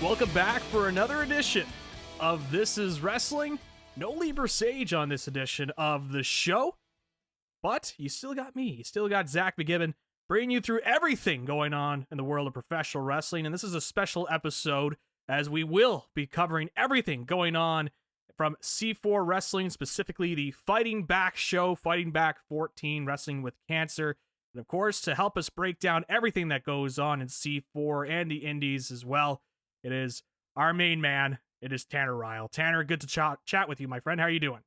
Welcome back for another edition of This Is Wrestling. No Lieber Sage on this edition of the show, but you still got me. You still got Zach McGibbon bringing you through everything going on in the world of professional wrestling. And this is a special episode as we will be covering everything going on from C4 Wrestling, specifically the Fighting Back show, Fighting Back 14, Wrestling with Cancer. And of course, to help us break down everything that goes on in C4 and the indies as well, it is our main man. It is Tanner Reil. Tanner, good to chat with you, my friend. How are you doing?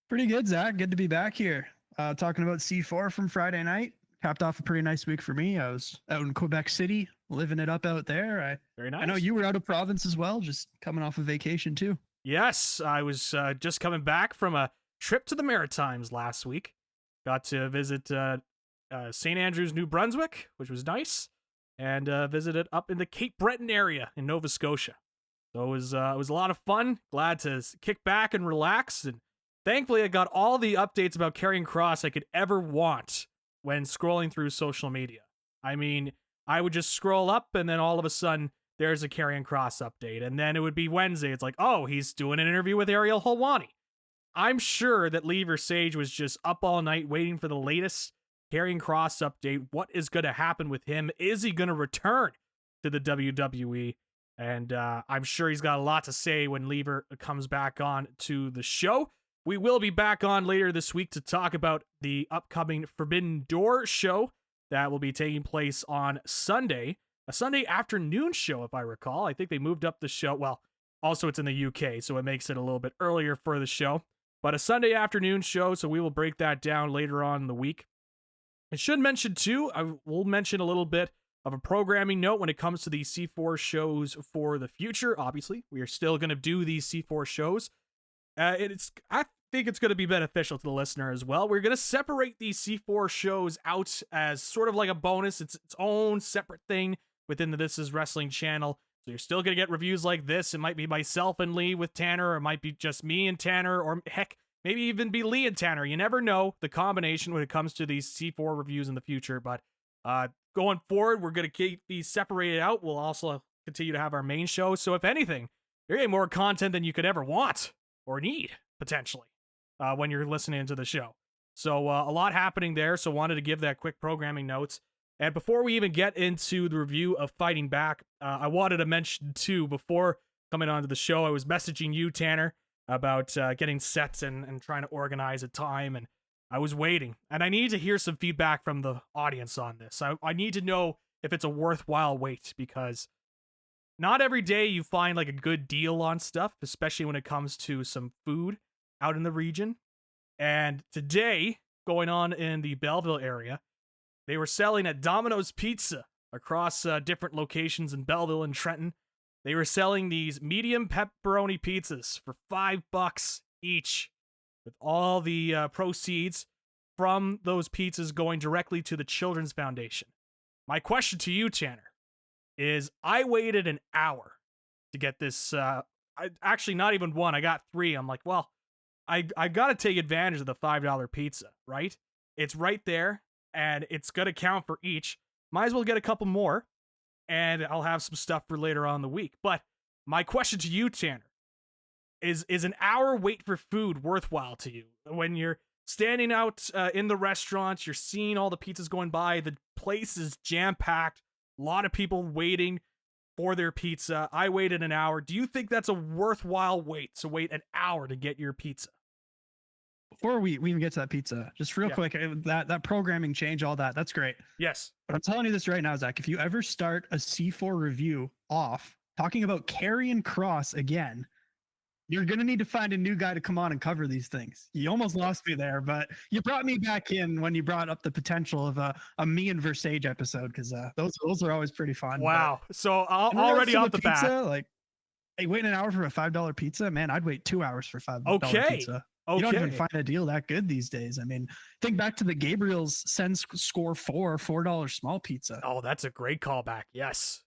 Pretty good, Zach. Good to be back here. Talking about C4 from Friday night. Capped off a pretty nice week for me. I was out in Quebec City, living it up out there. Very nice. I know you were out of province as well, just coming off a vacation too. Yes, I was just coming back from a trip to the Maritimes last week. Got to visit St. Andrews, New Brunswick, which was nice, and visited up in the Cape Breton area in Nova Scotia. So it was a lot of fun. Glad to kick back and relax. And thankfully, I got all the updates about Karrion Kross I could ever want when scrolling through social media. I mean, I would just scroll up and then all of a sudden there's a Karrion Kross update. And then it would be Wednesday. It's like, oh, he's doing an interview with Ariel Helwani. I'm sure that Lieber Sage was just up all night waiting for the latest Karrion Kross update. What is going to happen with him? Is he going to return to the WWE? And I'm sure he's got a lot to say when Lieber comes back on to the show. We will be back on later this week to talk about the upcoming Forbidden Door show that will be taking place on Sunday. A Sunday afternoon show, if I recall. I think they moved up the show. Well, also it's in the UK, so it makes it a little bit earlier for the show. But a Sunday afternoon show, so we will break that down later on in the week. I should mention, too, I will mention a little bit of a programming note when it comes to these C4 shows for the future. Obviously, we are still going to do these C4 shows. I think it's going to be beneficial to the listener as well. We're going to separate these C4 shows out as sort of like a bonus. It's its own separate thing within the This Is Wrestling channel. So you're still going to get reviews like this. It might be myself and Lee with Tanner, or it might be just me and Tanner, or heck, maybe even be Lee and Tanner. You never know the combination when it comes to these C4 reviews in the future. But going forward, we're going to keep these separated out. We'll also continue to have our main show. So if anything, you're getting more content than you could ever want or need, potentially, when you're listening to the show. So a lot happening there. So wanted to give that quick programming notes. And before we even get into the review of Fighting Back, I wanted to mention, too, before coming onto the show, I was messaging you, Tanner, about getting sets and trying to organize a time, and I was waiting. And I need to hear some feedback from the audience on this. I need to know if it's a worthwhile wait, because not every day you find like a good deal on stuff, especially when it comes to some food out in the region. And today, going on in the Belleville area, they were selling at Domino's Pizza across different locations in Belleville and Trenton. They were selling these medium pepperoni pizzas for $5 each, with all the proceeds from those pizzas going directly to the Children's Foundation. My question to you, Tanner, is I waited an hour to get this. Actually, not even one. I got 3. I'm like, well, I got to take advantage of the $5 pizza, right? It's right there, and it's going to count for each. Might as well get a couple more, and I'll have some stuff for later on in the week. But my question to you, Tanner, is an hour wait for food worthwhile to you? When you're standing out in the restaurant, you're seeing all the pizzas going by, the place is jam-packed, a lot of people waiting for their pizza. I waited an hour. Do you think that's a worthwhile wait, to wait an hour to get your pizza? Before we even get to that pizza, just real quick, that programming change, all that's great. Yes. But I'm telling you this right now, Zach, if you ever start a C4 review off talking about Karrion Kross again, you're going to need to find a new guy to come on and cover these things. You almost lost me there, but you brought me back in when you brought up the potential of a me and Versage episode, because those are always pretty fun. Wow. So already off the pizza, bat. Like, hey, waiting an hour for a $5 pizza? Man, I'd wait 2 hours for $5 pizza. Okay. You don't even find a deal that good these days. I mean, think back to the Gabriel's Send Score $4 small pizza. Oh, that's a great callback. Yes.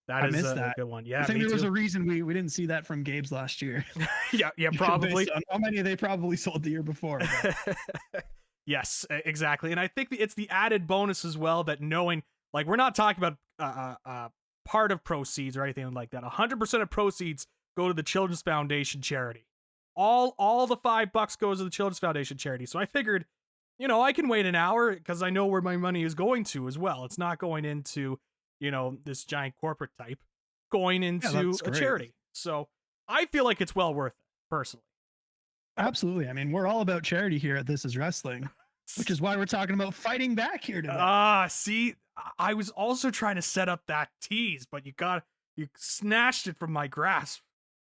That I is missed a that. good one. I Yeah, think me there was too. a reason we didn't see that from Gabe's last year. Yeah, probably. Based on how many they probably sold the year before. Yes, exactly. And I think it's the added bonus as well that knowing, like, we're not talking about part of proceeds or anything like that. 100% of proceeds go to the Children's Foundation charity. All the $5 goes to the Children's Foundation charity. So I figured, I can wait an hour because I know where my money is going to as well. It's not going into, this giant corporate type, going Yeah, into that's a great. charity. So I feel like it's well worth it, personally. Absolutely. I mean, we're all about charity here at This Is Wrestling, which is why we're talking about fighting back here today. See, I was also trying to set up that tease, but you snatched it from my grasp.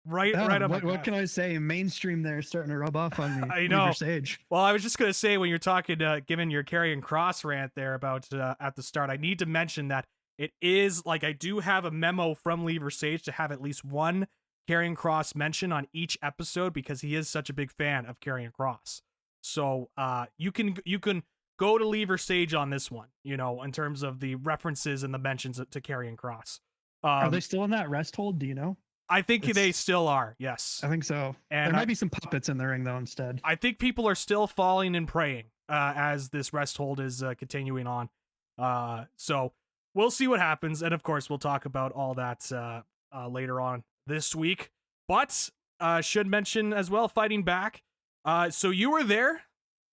Right on my grasp. What can I say? Mainstream there is starting to rub off on me. I know. Lever Sage. Well, I was just gonna say, when you're talking, given your Karrion Kross rant there about at the start, I need to mention that it is like I do have a memo from Lever Sage to have at least one Karrion Kross mention on each episode because he is such a big fan of Karrion Kross. So you can go to Lever Sage on this one, in terms of the references and the mentions to Karrion Kross. Are they still in that rest hold? Do you know? I think they still are. Yes, I think so. And there might be some puppets in the ring though instead. I think people are still falling and praying as this rest hold is continuing on. So we'll see what happens, and of course we'll talk about all that later on this week. But should mention as well, fighting back. So you were there,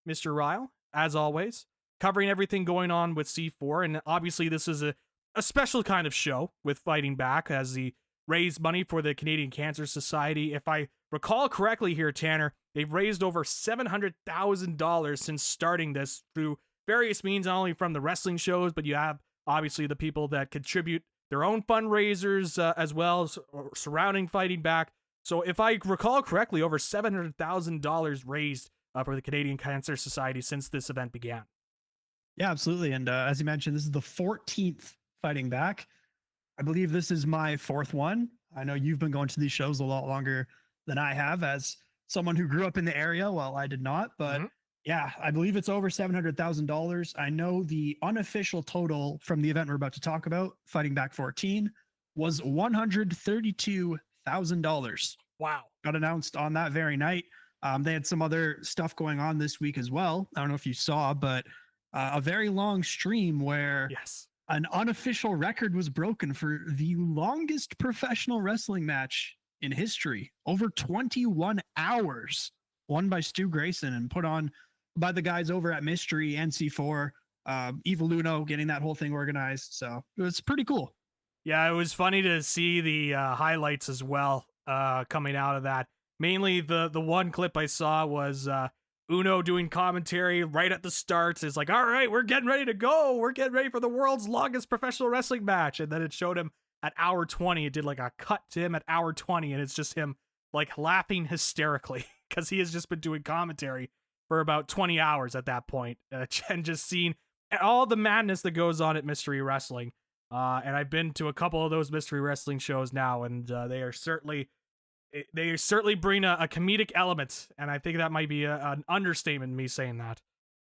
Mr. Reil, as always, covering everything going on with C4, and obviously this is a special kind of show with fighting back as the raise money for the Canadian Cancer Society. If I recall correctly here, Tanner, they've raised over $700,000 since starting this through various means, not only from the wrestling shows, but you have obviously the people that contribute their own fundraisers as well surrounding fighting back. So if I recall correctly, over $700,000 raised for the Canadian Cancer Society since this event began. Yeah, absolutely. And as you mentioned, this is the 14th fighting back. I believe this is my 4th one. I know you've been going to these shows a lot longer than I have as someone who grew up in the area while I did not. But yeah, I believe it's over $700,000. I know the unofficial total from the event we're about to talk about, Fighting Back 14, was $132,000. Wow. Got announced on that very night. They had some other stuff going on this week as well. I don't know if you saw, but a very long stream where an unofficial record was broken for the longest professional wrestling match in history, over 21 hours, won by Stu Grayson and put on by the guys over at Mystery and C4, Evil Luno getting that whole thing organized. So it was pretty cool. Yeah, it was funny to see the highlights as well coming out of that. Mainly the one clip I saw was Uno doing commentary right at the start. It's like, all right, we're getting ready to go. We're getting ready for the world's longest professional wrestling match. And then it showed him at hour 20. It did like a cut to him at hour 20. And it's just him like laughing hysterically because he has just been doing commentary for about 20 hours at that point. And just seeing all the madness that goes on at Mystery Wrestling. And I've been to a couple of those Mystery Wrestling shows now, and they certainly bring a comedic element, and I think that might be an understatement, me saying that.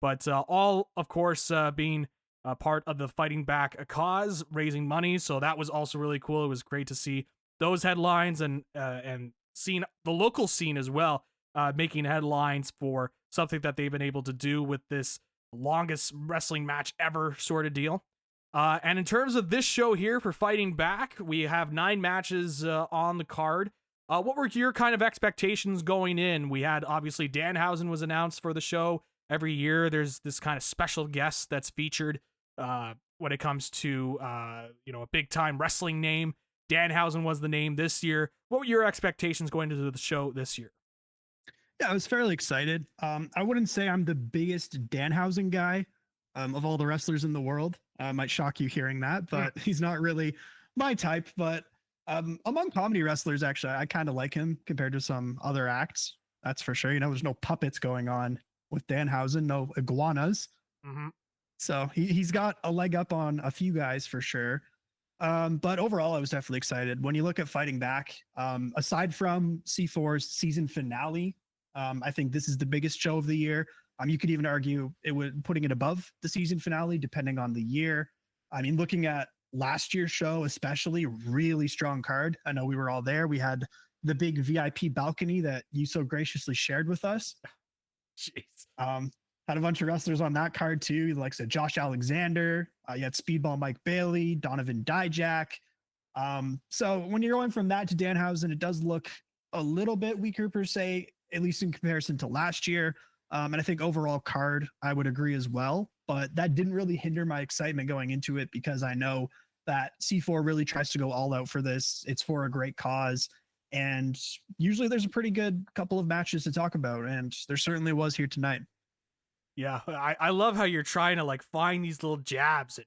But all, of course, being a part of the Fighting Back a cause, raising money, so that was also really cool. It was great to see those headlines and seeing the local scene as well, making headlines for something that they've been able to do with this longest wrestling match ever sort of deal. And in terms of this show here for Fighting Back, we have 9 matches on the card. What were your kind of expectations going in? We had, obviously, Danhausen was announced for the show. Every year there's this kind of special guest that's featured when it comes to, a big-time wrestling name. Danhausen was the name this year. What were your expectations going into the show this year? Yeah, I was fairly excited. I wouldn't say I'm the biggest Danhausen guy of all the wrestlers in the world. Might shock you hearing that, but he's not really my type. But among comedy wrestlers, actually, I kind of like him compared to some other acts. That's for sure. There's no puppets going on with Danhausen, no iguanas. So he's got a leg up on a few guys for sure. But overall, I was definitely excited. When you look at Fighting Back, aside from C4's season finale, I think this is the biggest show of the year. You could even argue putting it above the season finale, depending on the year. I mean, looking at last year's show, especially, really strong card. I know we were all there. We had the big VIP balcony that you so graciously shared with us. Jeez. Had a bunch of wrestlers on that card too. Like I said, Josh Alexander. You had Speedball Mike Bailey, Donovan Dijak. So when you're going from that to Danhausen, it does look a little bit weaker per se, at least in comparison to last year. And I think overall card, I would agree as well. But that didn't really hinder my excitement going into it because I know that C4 really tries to go all out for this. It's for a great cause. And usually there's a pretty good couple of matches to talk about. And there certainly was here tonight. Yeah, I love how you're trying to like find these little jabs at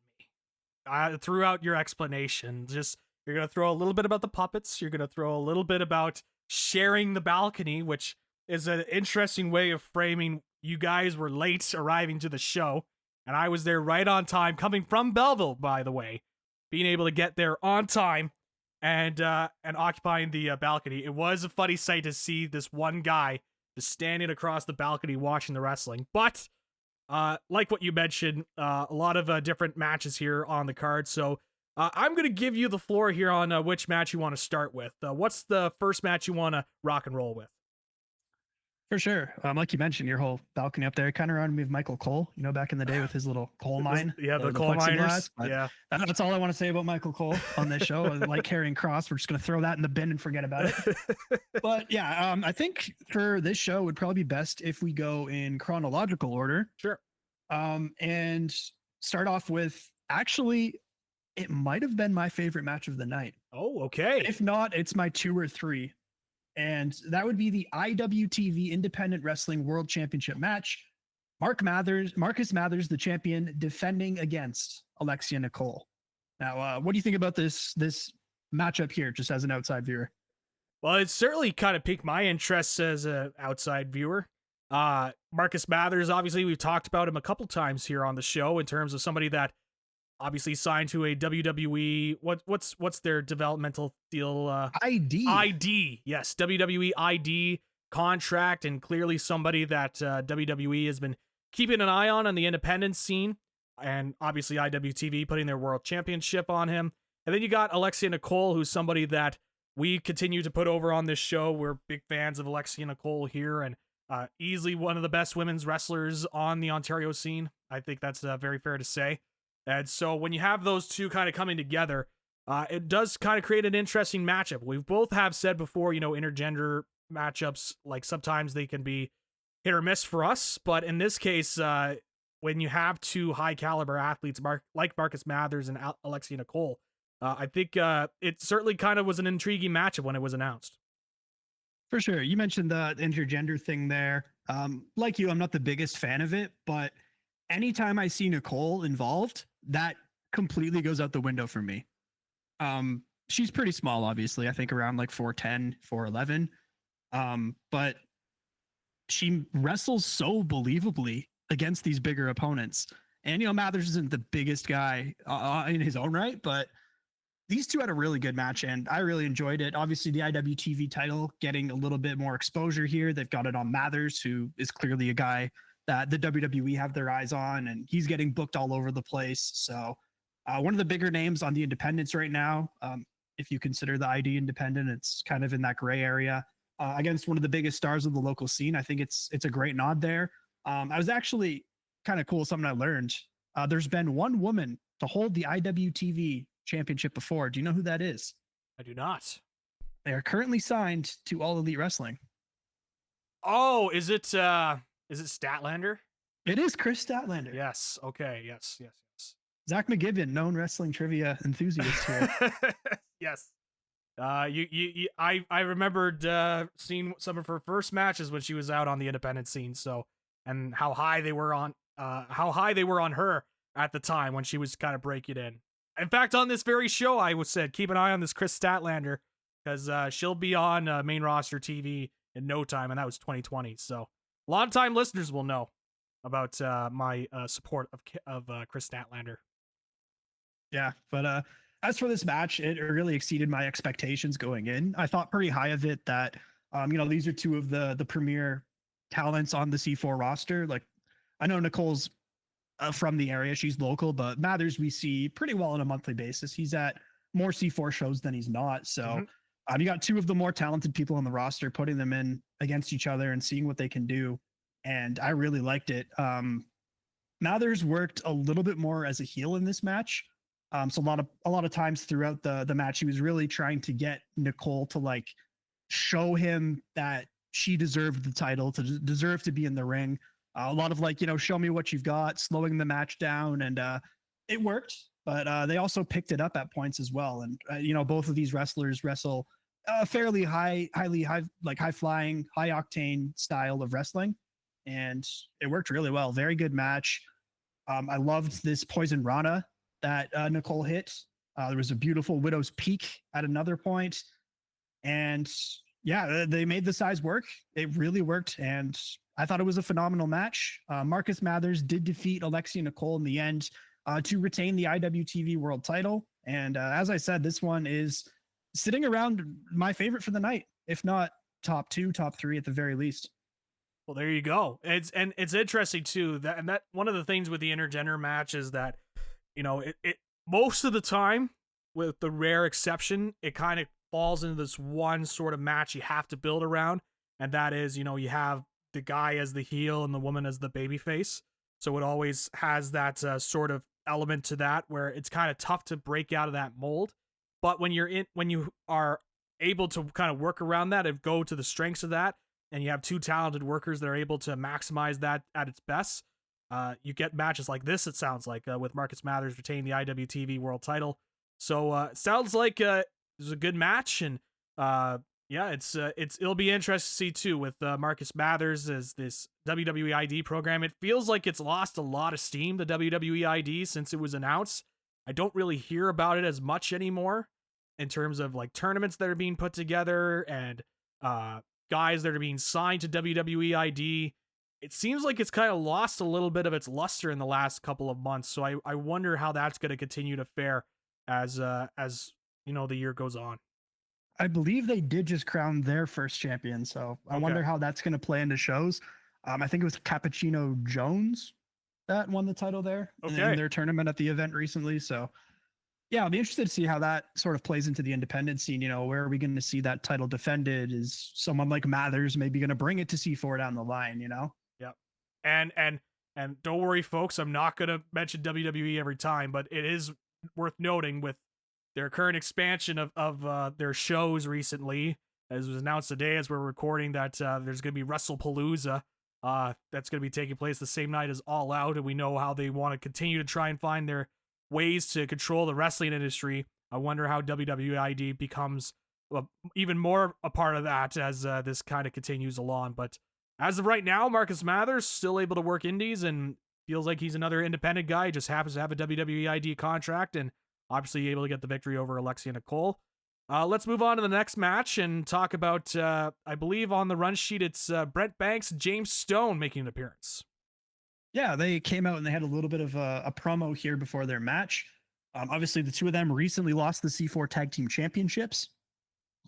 me throughout your explanation. Just you're gonna throw a little bit about the puppets. You're gonna throw a little bit about sharing the balcony, which is an interesting way of framing. You guys were late arriving to the show, and I was there right on time, coming from Belleville, by the way, being able to get there on time and occupying the balcony. It was a funny sight to see this one guy just standing across the balcony watching the wrestling, but. Like what you mentioned, a lot of different matches here on the card. So I'm going to give you the floor here on which match you want to start with. What's the first match you want to rock and roll with? For sure. Like you mentioned, your whole balcony up there kind of reminded me of Michael Cole, back in the day with his little coal mine. Yeah, the coal miners. Yeah. That's all I want to say about Michael Cole on this show. Like carrying cross, we're just going to throw that in the bin and forget about it. But yeah, I think for this show, it would probably be best if we go in chronological order. Sure. And start off with, actually, it might have been my favorite match of the night. Oh, okay. If not, it's my 2 or 3. And that would be the IWTV Independent Wrestling World Championship match. Marcus Mathers, the champion, defending against Alexia Nicole. Now, what do you think about this matchup here, just as an outside viewer? Well, it certainly kind of piqued my interest as an outside viewer. Marcus Mathers, obviously, we've talked about him a couple times here on the show in terms of somebody that obviously signed to a WWE. What's their developmental deal? ID. Yes, WWE ID contract, and clearly somebody that WWE has been keeping an eye on the independent scene, and obviously IWTV putting their world championship on him. And then you got Alexia Nicole, who's somebody that we continue to put over on this show. We're big fans of Alexia Nicole here, and easily one of the best women's wrestlers on the Ontario scene. I think that's very fair to say. And so when you have those two kind of coming together, it does kind of create an interesting matchup. We both have said before, intergender matchups, like sometimes they can be hit or miss for us. But in this case, when you have two high caliber athletes like Marcus Mathers and Alexia Nicole, I think it certainly kind of was an intriguing matchup when it was announced. For sure. You mentioned the intergender thing there. Like you, I'm not the biggest fan of it, but anytime I see Nicole involved, that completely goes out the window for me. She's pretty small, obviously. I think around like 4'10", 4'11". But she wrestles so believably against these bigger opponents. And, Mathers isn't the biggest guy in his own right, but these two had a really good match, and I really enjoyed it. Obviously, the IWTV title getting a little bit more exposure here. They've got it on Mathers, who is clearly a guy that the WWE have their eyes on, and he's getting booked all over the place. So one of the bigger names on the independents right now, if you consider the ID independent, it's kind of in that gray area against one of the biggest stars of the local scene. I think it's a great nod there. I was actually kind of cool. Something I learned. There's been one woman to hold the IWTV championship before. Do you know who that is? I do not. They are currently signed to All Elite Wrestling. Oh, is it Statlander? It is Chris Statlander. Yes. Okay. Yes. Zach McGibbon, known wrestling trivia enthusiast here. Yes. I remembered seeing some of her first matches when she was out on the independent scene. So, and how high they were on her at the time when she was kind of breaking in. In fact, on this very show, I said keep an eye on this Chris Statlander because she'll be on main roster TV in no time, and that was 2020. So, long-time listeners will know about my support of Chris Statlander. Yeah, but as for this match, it really exceeded my expectations going in. I thought pretty high of it that, these are two of the premier talents on the C4 roster. Like, I know Nicole's from the area. She's local, but Mathers we see pretty well on a monthly basis. He's at more C4 shows than he's not. So you got two of the more talented people on the roster, putting them in against each other and seeing what they can do. And I really liked it. Mathers worked a little bit more as a heel in this match. So a lot of times throughout the match, he was really trying to get Nicole to like show him that she deserved the title, to deserve to be in the ring. A lot of like, show me what you've got, slowing the match down, and it worked. But they also picked it up at points as well. And both of these wrestlers wrestle fairly high flying, high octane style of wrestling, and it worked really well. Very good match. I loved this Poison Rana that Nicole hit. There was a beautiful Widow's Peak at another point. And yeah, they made the size work. It really worked. And I thought it was a phenomenal match. Marcus Mathers did defeat Alexia Nicole in the end to retain the IWTV World title. And as I said, this one is sitting around my favorite for the night, if not top 2, top 3 at the very least. Well, there you go. It's interesting too that one of the things with the intergender match is that it most of the time, with the rare exception, it kind of falls into this one sort of match you have to build around, and that is you have the guy as the heel and the woman as the baby face. So it always has that sort of element to that where it's kind of tough to break out of that mold. But when you are able to kind of work around that and go to the strengths of that, and you have two talented workers that are able to maximize that at its best, you get matches like this, it sounds like, with Marcus Mathers retaining the IWTV World title. So it sounds like it was a good match, and yeah, it'll be interesting to see too with Marcus Mathers as this WWE ID program. It feels like it's lost a lot of steam, the WWE ID, since it was announced. I don't really hear about it as much anymore in terms of like tournaments that are being put together and guys that are being signed to WWE ID. It seems like it's kind of lost a little bit of its luster in the last couple of months. So I wonder how that's going to continue to fare as the year goes on. I believe they did just crown their first champion, so I wonder how that's going to play into shows. I think it was Cappuccino Jones that won the title there in their tournament at the event recently. So yeah, I'll be interested to see how that sort of plays into the independent scene. Where are we going to see that title defended? Is someone like Mathers maybe going to bring it to C4 down the line? Yep. And don't worry, folks, I'm not going to mention WWE every time, but it is worth noting with their current expansion of their shows recently, as was announced today as we're recording, that there's going to be WrestlePalooza that's going to be taking place the same night as All Out, and we know how they want to continue to try and find their ways to control the wrestling industry. I wonder how WWID becomes even more a part of that as this kind of continues along. But as of right now, Marcus Mathers still able to work indies and feels like he's another independent guy. He just happens to have a WWID contract and obviously able to get the victory over Alexia Nicole. Let's move on to the next match and talk about, I believe on the run sheet, it's Brent Banks, James Stone making an appearance. Yeah, they came out and they had a little bit of a promo here before their match. Obviously, the two of them recently lost the C4 Tag Team Championships.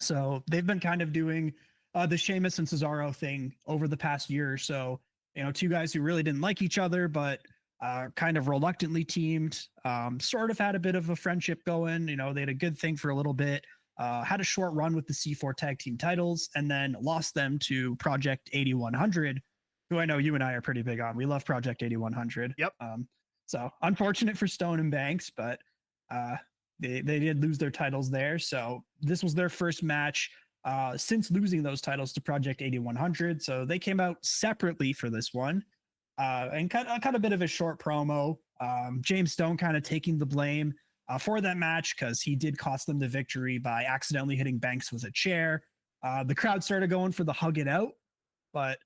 So they've been kind of doing the Sheamus and Cesaro thing over the past year or so. Two guys who really didn't like each other, but kind of reluctantly teamed, sort of had a bit of a friendship going. They had a good thing for a little bit, had a short run with the C4 Tag Team titles, and then lost them to Project 8100, who I know you and I are pretty big on. We love Project 8100. Yep. So unfortunate for Stone and Banks, but they did lose their titles there. So this was their first match since losing those titles to Project 8100. So they came out separately for this one and cut a bit of a short promo. James Stone kind of taking the blame for that match because he did cost them the victory by accidentally hitting Banks with a chair. The crowd started going for the hug it out, but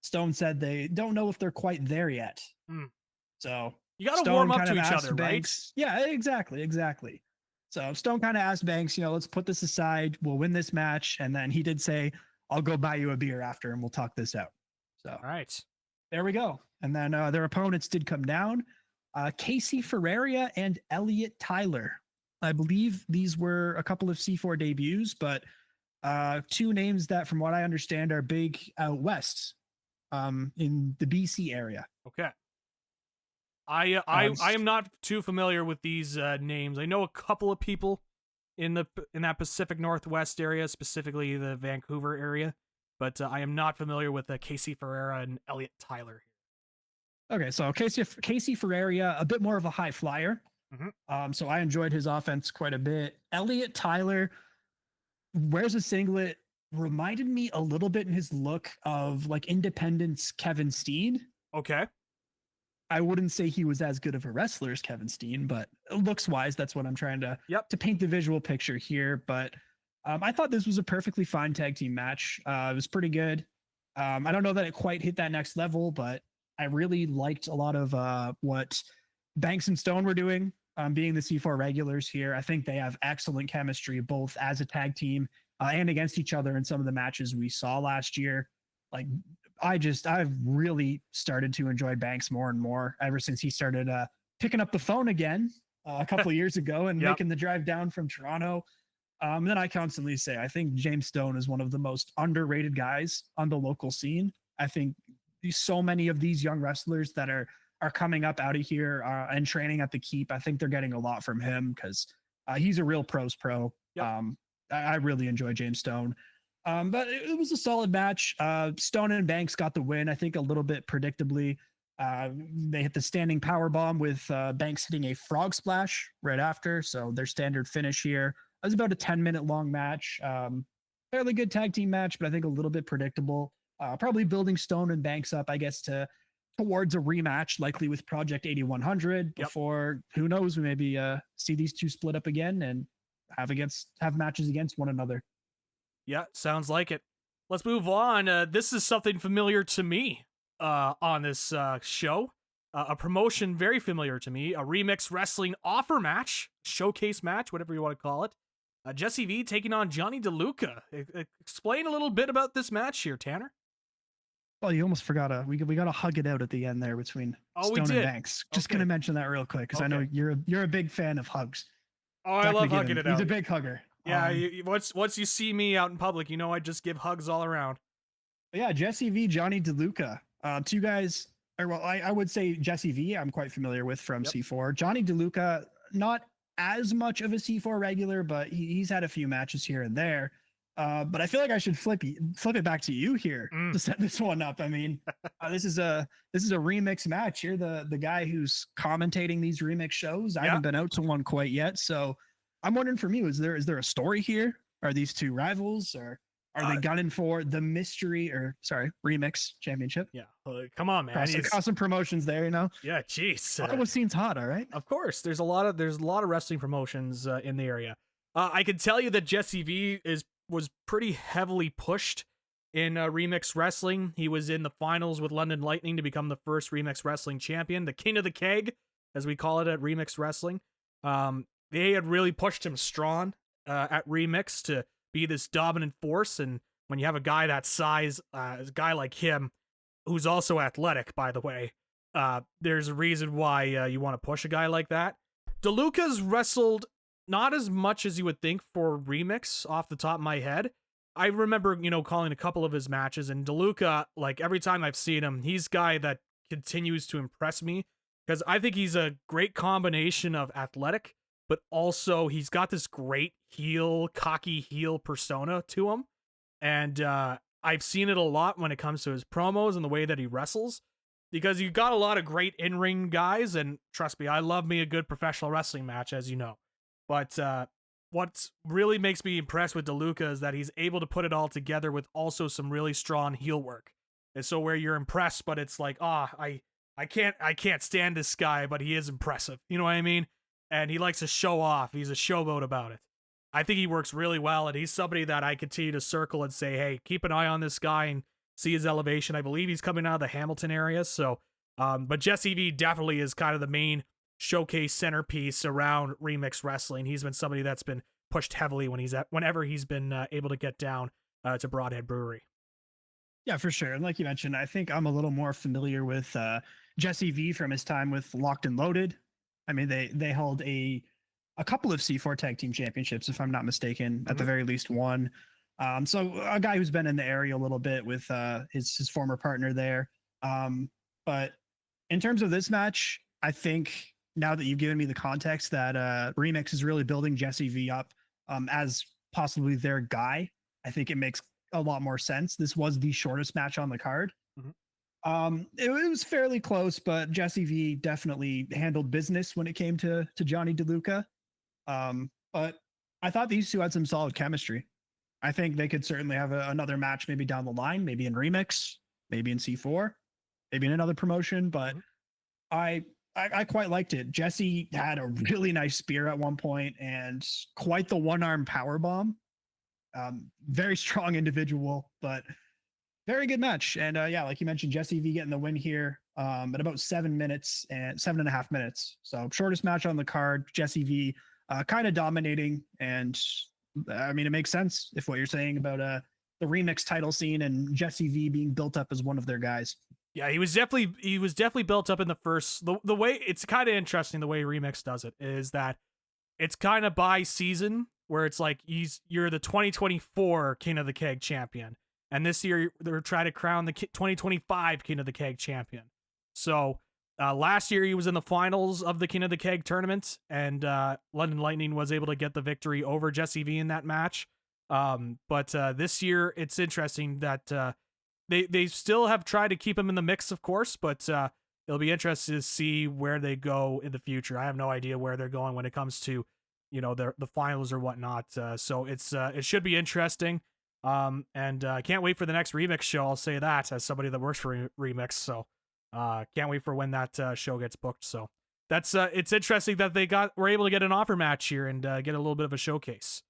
Stone said they don't know if they're quite there yet. So you got to warm up to each other, Banks, right? Yeah, exactly. So Stone kind of asked Banks, let's put this aside. We'll win this match. And then he did say, I'll go buy you a beer after and we'll talk this out. So all right, there we go. And then their opponents did come down. Casey Ferreira and Elliot Tyler. I believe these were a couple of C4 debuts, but two names that, from what I understand, are big out west in the BC area. Okay. I am not too familiar with these names. I know a couple of people in that Pacific Northwest area, specifically the Vancouver area, but I am not familiar with Casey Ferreira and Elliot Tyler. Okay, so Casey Ferreira, a bit more of a high flyer. So I enjoyed his offense quite a bit. Elliot Tyler wears a singlet, reminded me a little bit in his look of like Independence Kevin Steen. Okay. I wouldn't say he was as good of a wrestler as Kevin Steen, but looks wise, that's what I'm trying to paint the visual picture here. But I thought this was a perfectly fine tag team match. It was pretty good. I don't know that it quite hit that next level, but I really liked a lot of what Banks and Stone were doing, being the C4 regulars here. I think they have excellent chemistry, both as a tag team and against each other in some of the matches we saw last year. Like, I've really started to enjoy Banks more and more ever since he started picking up the phone again a couple of years ago and making the drive down from Toronto. Then I constantly say, I think James Stone is one of the most underrated guys on the local scene. I think so many of these young wrestlers that are coming up out of here and training at the Keep, I think they're getting a lot from him because he's a real pros pro. I really enjoy James Stone. But it was a solid match. Stone and Banks got the win, I think a little bit predictably. They hit the standing power bomb with Banks hitting a frog splash right after. So their standard finish here. It was about a 10-minute long match. Fairly good tag team match, but I think a little bit predictable. Probably building Stone and Banks up, I guess, towards a rematch, likely with Project 8100 before, who knows, we maybe see these two split up again and have matches against one another. Yeah, sounds like it. Let's move on. This is something familiar to me on this show. A promotion very familiar to me. A Remix Wrestling offer match, showcase match, whatever you want to call it. Jesse V taking on Johnny DeLuca. Explain a little bit about this match here, Tanner. Well, you almost forgot we got to hug it out at the end there between Stone and Banks. Just gonna mention that real quick because I know you're a big fan of hugs. Oh, I love hugging it out. He's a big hugger. Yeah, once you see me out in public, you know I just give hugs all around. Yeah, Jesse V, Johnny DeLuca. Two guys, I would say Jesse V, I'm quite familiar with from C4. Johnny DeLuca, not as much of a C4 regular, but he's had a few matches here and there. But I feel like I should flip it back to you here to set this one up. I mean, this is a remix match. You're the guy who's commentating these remix shows. I haven't been out to one quite yet, so I'm wondering from you, is there a story here? Are these two rivals, or are they gunning for the remix championship? Yeah, come on, man. Awesome promotions there, you know. Yeah, jeez. What scene's hot, all right? Of course, there's a lot of wrestling promotions in the area. I can tell you that Jesse V was pretty heavily pushed in Remix Wrestling. He was in the finals with London Lightning to become the first Remix Wrestling champion, the King of the Keg, as we call it at Remix Wrestling. They had really pushed him strong at Remix to be this dominant force, and when you have a guy that size, a guy like him, who's also athletic, by the way, there's a reason why you want to push a guy like that. DeLuca's wrestled not as much as you would think for Remix off the top of my head. I remember, calling a couple of his matches, and DeLuca, like every time I've seen him, he's a guy that continues to impress me because I think he's a great combination of athletic, but also he's got this great cocky heel persona to him. And I've seen it a lot when it comes to his promos and the way that he wrestles, because you got a lot of great in-ring guys, and trust me, I love me a good professional wrestling match, as you know. But what really makes me impressed with DeLuca is that he's able to put it all together with also some really strong heel work. And so where you're impressed, but it's like, I can't stand this guy, but he is impressive. You know what I mean? And he likes to show off. He's a showboat about it. I think he works really well, and he's somebody that I continue to circle and say, hey, keep an eye on this guy and see his elevation. I believe he's coming out of the Hamilton area. So, but Jesse V definitely is kind of the main showcase centerpiece around Remix Wrestling. He's been somebody that's been pushed heavily whenever he's been able to get down to Broadhead Brewery. Yeah, for sure. And like you mentioned, I think I'm a little more familiar with Jesse V from his time with Locked and Loaded. I mean, they held a couple of C4 tag team championships, if I'm not mistaken, at the very least one. So a guy who's been in the area a little bit with his former partner there. But in terms of this match, I think now that you've given me the context that Remix is really building Jesse V up as possibly their guy, I think it makes a lot more sense. This was the shortest match on the card. Mhm. It was fairly close, but Jesse V definitely handled business when it came to Johnny DeLuca. But I thought these two had some solid chemistry. I think they could certainly have another match maybe down the line, maybe in Remix, maybe in C4, maybe in another promotion. But Mhm. I quite liked it. Jesse had a really nice spear at one point and quite the one arm power bomb. Very strong individual, but very good match. And yeah, like you mentioned, Jesse V getting the win here at about 7 minutes and 7.5 minutes. So shortest match on the card. Jesse V kind of dominating, and I mean it makes sense if what you're saying about the remix title scene and Jesse V being built up as one of their guys. Yeah, he was definitely built up in the first. The way it's kind of interesting the way Remix does it is that it's kind of by season where it's like you're the 2024 King of the Keg champion, and this year they're trying to crown the 2025 King of the Keg champion. So last year he was in the finals of the King of the Keg tournament, and London Lightning was able to get the victory over Jesse V in that match. But this year it's interesting that they still have tried to keep him in the mix, of course, but it'll be interesting to see where they go in the future. I have no idea where they're going when it comes to the finals or whatnot. So it should be interesting. And can't wait for the next Remix show. I'll say that as somebody that works for Remix. So can't wait for when that show gets booked. So that's it's interesting that were able to get an offer match here and get a little bit of a showcase.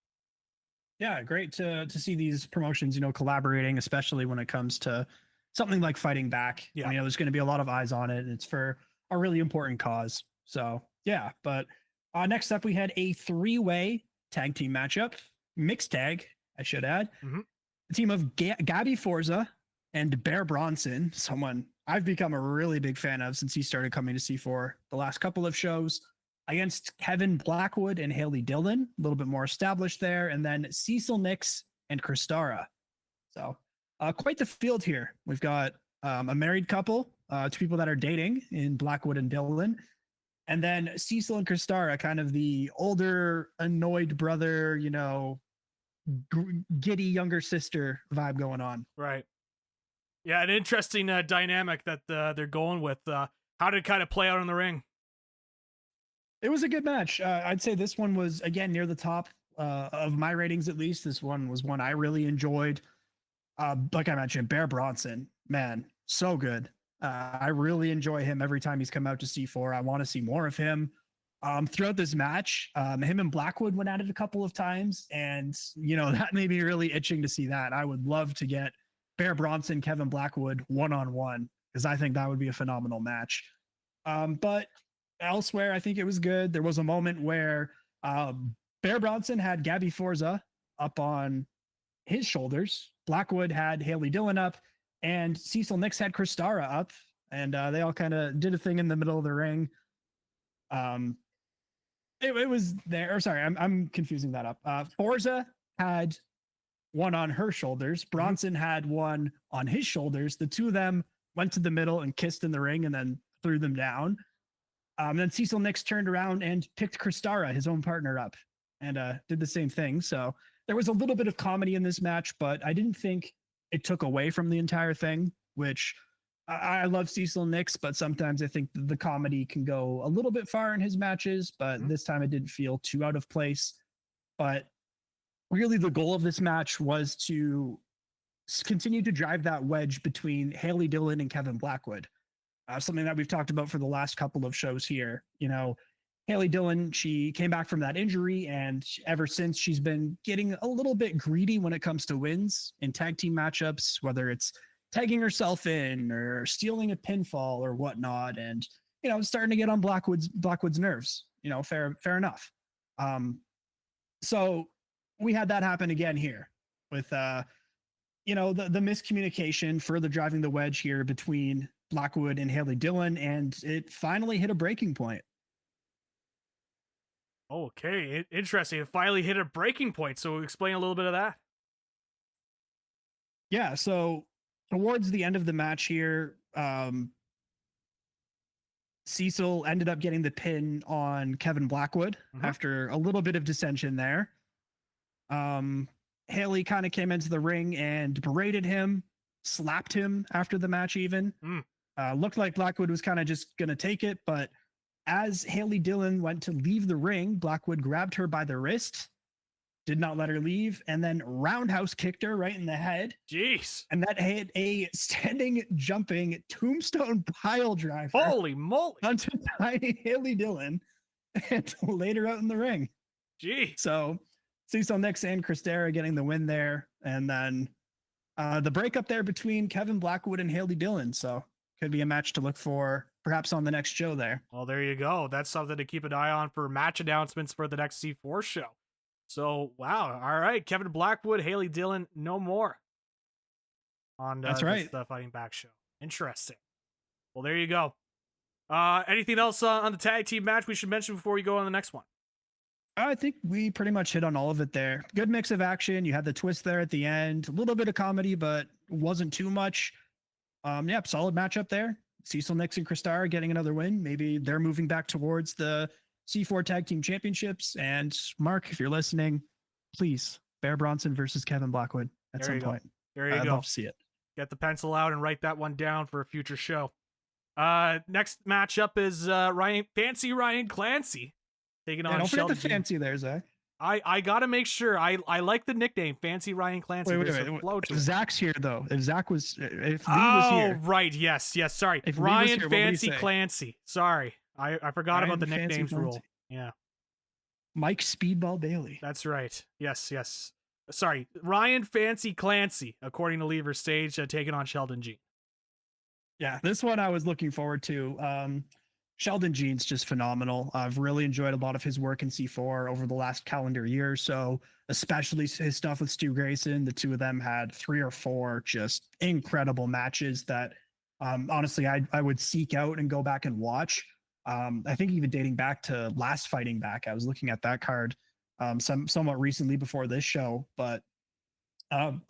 Yeah, great to see these promotions, collaborating, especially when it comes to something like fighting back. Yeah. There's going to be a lot of eyes on it, and it's for a really important cause. So yeah, but next up we had a three-way tag team matchup, mixed tag, I should add. Mm-hmm. A team of Gabby Forza and Bear Bronson, someone I've become a really big fan of since he started coming to C4 the last couple of shows, against Kevin Blackwood and Haley Dillon, a little bit more established there, and then Cecil Nix and Kristara. So quite the field here. We've got a married couple, two people that are dating in Blackwood and Dillon, and then Cecil and Kristara, kind of the older, annoyed brother, giddy younger sister vibe going on. Right. Yeah, an interesting dynamic that they're going with. How did it kind of play out in the ring? It was a good match. I'd say this one was, again, near the top of my ratings, at least. This one was one I really enjoyed. Like I mentioned, Bear Bronson, man, so good. I really enjoy him every time he's come out to C4. I want to see more of him. Throughout this match, him and Blackwood went at it a couple of times, and that made me really itching to see that. I would love to get Bear Bronson, Kevin Blackwood one-on-one, because I think that would be a phenomenal match. But elsewhere, I think it was good. There was a moment where Bear Bronson had Gabby Forza up on his shoulders. Blackwood had Haley Dillon up, and Cecil Nix had Kristara up, and they all kind of did a thing in the middle of the ring. It was there. Or sorry, I'm confusing that up. Forza had one on her shoulders. Bronson had one on his shoulders. The two of them went to the middle and kissed in the ring, and then threw them down. Then Cecil Nix turned around and picked Kristara, his own partner, up, and did the same thing. So there was a little bit of comedy in this match, but I didn't think it took away from the entire thing, which I love Cecil Nix, but sometimes I think the comedy can go a little bit far in his matches, but this time it didn't feel too out of place. But really the goal of this match was to continue to drive that wedge between Haley Dillon and Kevin Blackwood. Something that we've talked about for the last couple of shows here. Haley Dillon, she came back from that injury, and ever since she's been getting a little bit greedy when it comes to wins in tag team matchups, whether it's tagging herself in or stealing a pinfall or whatnot, and starting to get on Blackwood's nerves. Fair enough. So we had that happen again here with the miscommunication, further driving the wedge here between Blackwood and Haley Dillon, and it finally hit a breaking point. Okay, interesting. It finally hit a breaking point. So explain a little bit of that. Yeah, so towards the end of the match here, Cecil ended up getting the pin on Kevin Blackwood after a little bit of dissension there. Haley kind of came into the ring and berated him, slapped him after the match even. Looked like Blackwood was kind of just going to take it, but as Haley Dillon went to leave the ring, Blackwood grabbed her by the wrist, did not let her leave, and then roundhouse kicked her right in the head. Jeez. And that hit a standing, jumping tombstone pile driver. Holy moly. Onto tiny Haley Dillon and laid her out in the ring. Gee. So Cecil Nix and Christera getting the win there. And then the breakup there between Kevin Blackwood and Haley Dillon. So could be a match to look for perhaps on the next show there. Well, there you go. That's something to keep an eye on for match announcements for the next C4 show. So, wow. All right. Kevin Blackwood, Haley Dillon, no more on That's right. the Fighting Back show. Interesting. Well, there you go. Anything else on the tag team match we should mention before we go on the next one? I think we pretty much hit on all of it there. Good mix of action. You had the twist there at the end. A little bit of comedy, but wasn't too much. Yeah, solid matchup there. Cecil Nix and Christara getting another win. Maybe they're moving back towards the C4 Tag Team Championships. And Mark, if you're listening, please, Bear Bronson versus Kevin Blackwood at some point. There you go. I'd love to see it. Get the pencil out and write that one down for a future show. Next matchup is Fancy Ryan Clancy taking on Don't forget Sheldon the fancy there, Zach. I gotta make sure I like the nickname Fancy Ryan Clancy. Wait. Zach's here though. If Zach was, if Lee was here, right, yes. Sorry, if Ryan here, Fancy Clancy. Sorry, I forgot about the nicknames rule. Yeah, Mike Speedball Bailey. That's right. Yes. Sorry, Ryan Fancy Clancy, according to Lever Stage, taking on Sheldon Jean. Yeah, this one I was looking forward to. Sheldon Jean's just phenomenal. I've really enjoyed a lot of his work in C4 over the last calendar year or so, especially his stuff with Stu Grayson. The two of them had 3 or 4 just incredible matches that honestly I would seek out and go back and watch. I think even dating back to last Fighting Back, I was looking at that card somewhat recently before this show. But